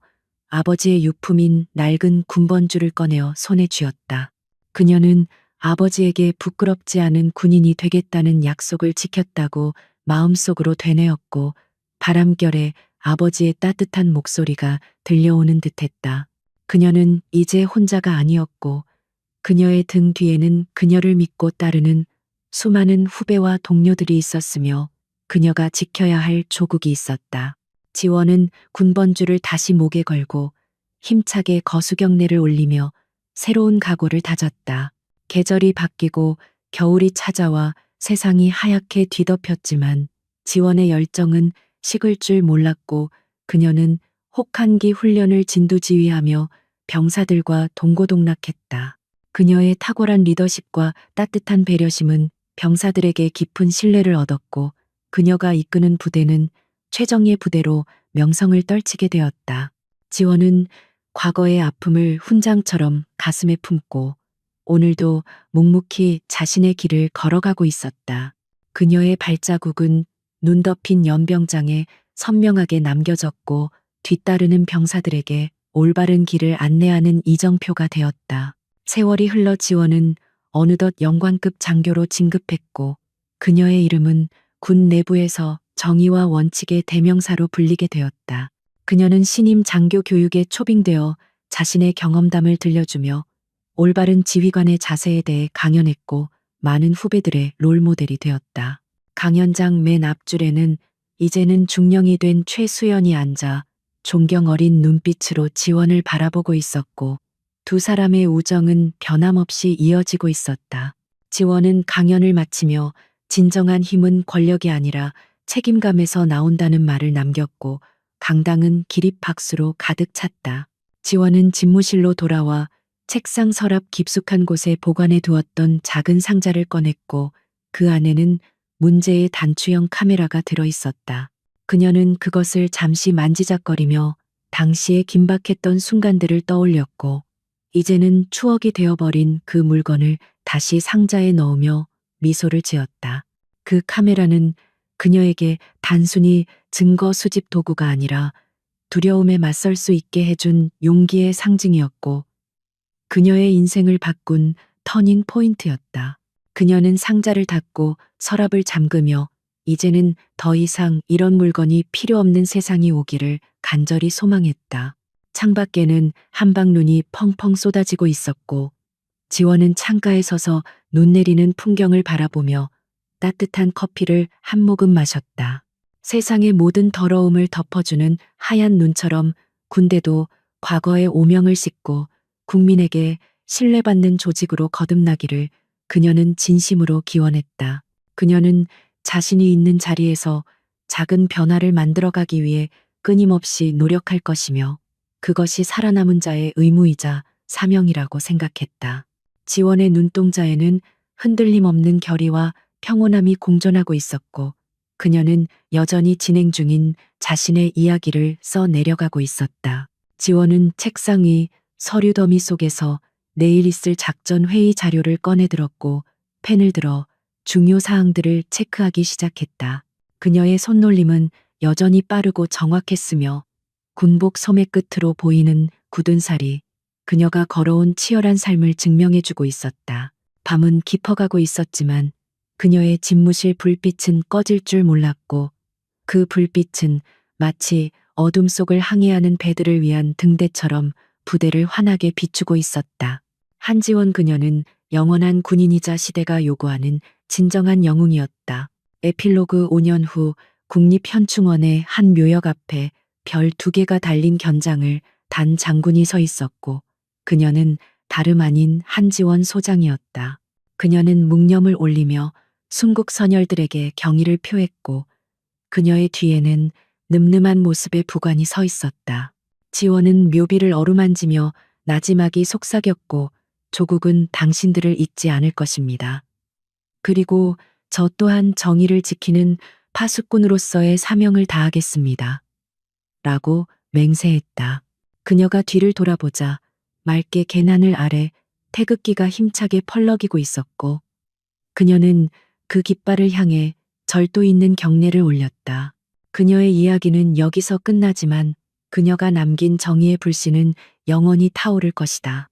아버지의 유품인 낡은 군번줄을 꺼내어 손에 쥐었다. 그녀는 아버지에게 부끄럽지 않은 군인이 되겠다는 약속을 지켰다고 마음속으로 되뇌었고 바람결에 아버지의 따뜻한 목소리가 들려오는 듯했다. 그녀는 이제 혼자가 아니었고 그녀의 등 뒤에는 그녀를 믿고 따르는 수많은 후배와 동료들이 있었으며 그녀가 지켜야 할 조국이 있었다. 지원은 군번줄을 다시 목에 걸고 힘차게 거수경례를 올리며 새로운 각오를 다졌다. 계절이 바뀌고 겨울이 찾아와 세상이 하얗게 뒤덮였지만 지원의 열정은 식을 줄 몰랐고 그녀는 혹한기 훈련을 진두지휘하며 병사들과 동고동락했다. 그녀의 탁월한 리더십과 따뜻한 배려심은 병사들에게 깊은 신뢰를 얻었고 그녀가 이끄는 부대는 최정예 부대로 명성을 떨치게 되었다. 지원은 과거의 아픔을 훈장처럼 가슴에 품고 오늘도 묵묵히 자신의 길을 걸어가고 있었다. 그녀의 발자국은 눈 덮인 연병장에 선명하게 남겨졌고 뒤따르는 병사들에게 올바른 길을 안내하는 이정표가 되었다. 세월이 흘러 지원은 어느덧 영관급 장교로 진급했고 그녀의 이름은 군 내부에서 정의와 원칙의 대명사로 불리게 되었다. 그녀는 신임 장교 교육에 초빙되어 자신의 경험담을 들려주며 올바른 지휘관의 자세에 대해 강연했고 많은 후배들의 롤모델이 되었다. 강연장 맨 앞줄에는 이제는 중령이 된 최수연이 앉아 존경 어린 눈빛으로 지원을 바라보고 있었고 두 사람의 우정은 변함없이 이어지고 있었다. 지원은 강연을 마치며 진정한 힘은 권력이 아니라 책임감에서 나온다는 말을 남겼고 강당은 기립박수로 가득 찼다. 지원은 집무실로 돌아와 책상 서랍 깊숙한 곳에 보관해 두었던 작은 상자를 꺼냈고 그 안에는 문제의 단추형 카메라가 들어 있었다. 그녀는 그것을 잠시 만지작거리며 당시의 긴박했던 순간들을 떠올렸고 이제는 추억이 되어버린 그 물건을 다시 상자에 넣으며 미소를 지었다. 그 카메라는 그녀에게 단순히 증거 수집 도구가 아니라 두려움에 맞설 수 있게 해준 용기의 상징이었고 그녀의 인생을 바꾼 터닝 포인트였다. 그녀는 상자를 닫고 서랍을 잠그며 이제는 더 이상 이런 물건이 필요 없는 세상이 오기를 간절히 소망했다. 창밖에는 한방눈이 펑펑 쏟아지고 있었고 지원은 창가에 서서 눈 내리는 풍경을 바라보며 따뜻한 커피를 한 모금 마셨다. 세상의 모든 더러움을 덮어주는 하얀 눈처럼 군대도 과거의 오명을 씻고 국민에게 신뢰받는 조직으로 거듭나기를 그녀는 진심으로 기원했다. 그녀는 자신이 있는 자리에서 작은 변화를 만들어가기 위해 끊임없이 노력할 것이며 그것이 살아남은 자의 의무이자 사명이라고 생각했다. 지원의 눈동자에는 흔들림 없는 결의와 평온함이 공존하고 있었고 그녀는 여전히 진행 중인 자신의 이야기를 써 내려가고 있었다. 지원은 책상 위 서류 더미 속에서 내일 있을 작전 회의 자료를 꺼내 들었고 펜을 들어 중요 사항들을 체크하기 시작했다. 그녀의 손놀림은 여전히 빠르고 정확했으며 군복 소매 끝으로 보이는 굳은 살이 그녀가 걸어온 치열한 삶을 증명해주고 있었다. 밤은 깊어가고 있었지만 그녀의 집무실 불빛은 꺼질 줄 몰랐고 그 불빛은 마치 어둠 속을 항해하는 배들을 위한 등대처럼 부대를 환하게 비추고 있었다. 한지원 그녀는 영원한 군인이자 시대가 요구하는 진정한 영웅이었다. 에필로그 5년 후 국립현충원의 한 묘역 앞에 별 2개가 달린 견장을 단 장군이 서 있었고 그녀는 다름 아닌 한지원 소장이었다. 그녀는 묵념을 올리며 순국 선열들에게 경의를 표했고 그녀의 뒤에는 늠름한 모습의 부관이 서 있었다. 지원은 묘비를 어루만지며 나지막이 속삭였고 조국은 당신들을 잊지 않을 것입니다. 그리고 저 또한 정의를 지키는 파수꾼으로서의 사명을 다하겠습니다. 라고 맹세했다. 그녀가 뒤를 돌아보자 맑게 개나늘 아래 태극기가 힘차게 펄럭이고 있었고 그녀는 그 깃발을 향해 절도 있는 경례를 올렸다. 그녀의 이야기는 여기서 끝나지만 그녀가 남긴 정의의 불씨는 영원히 타오를 것이다.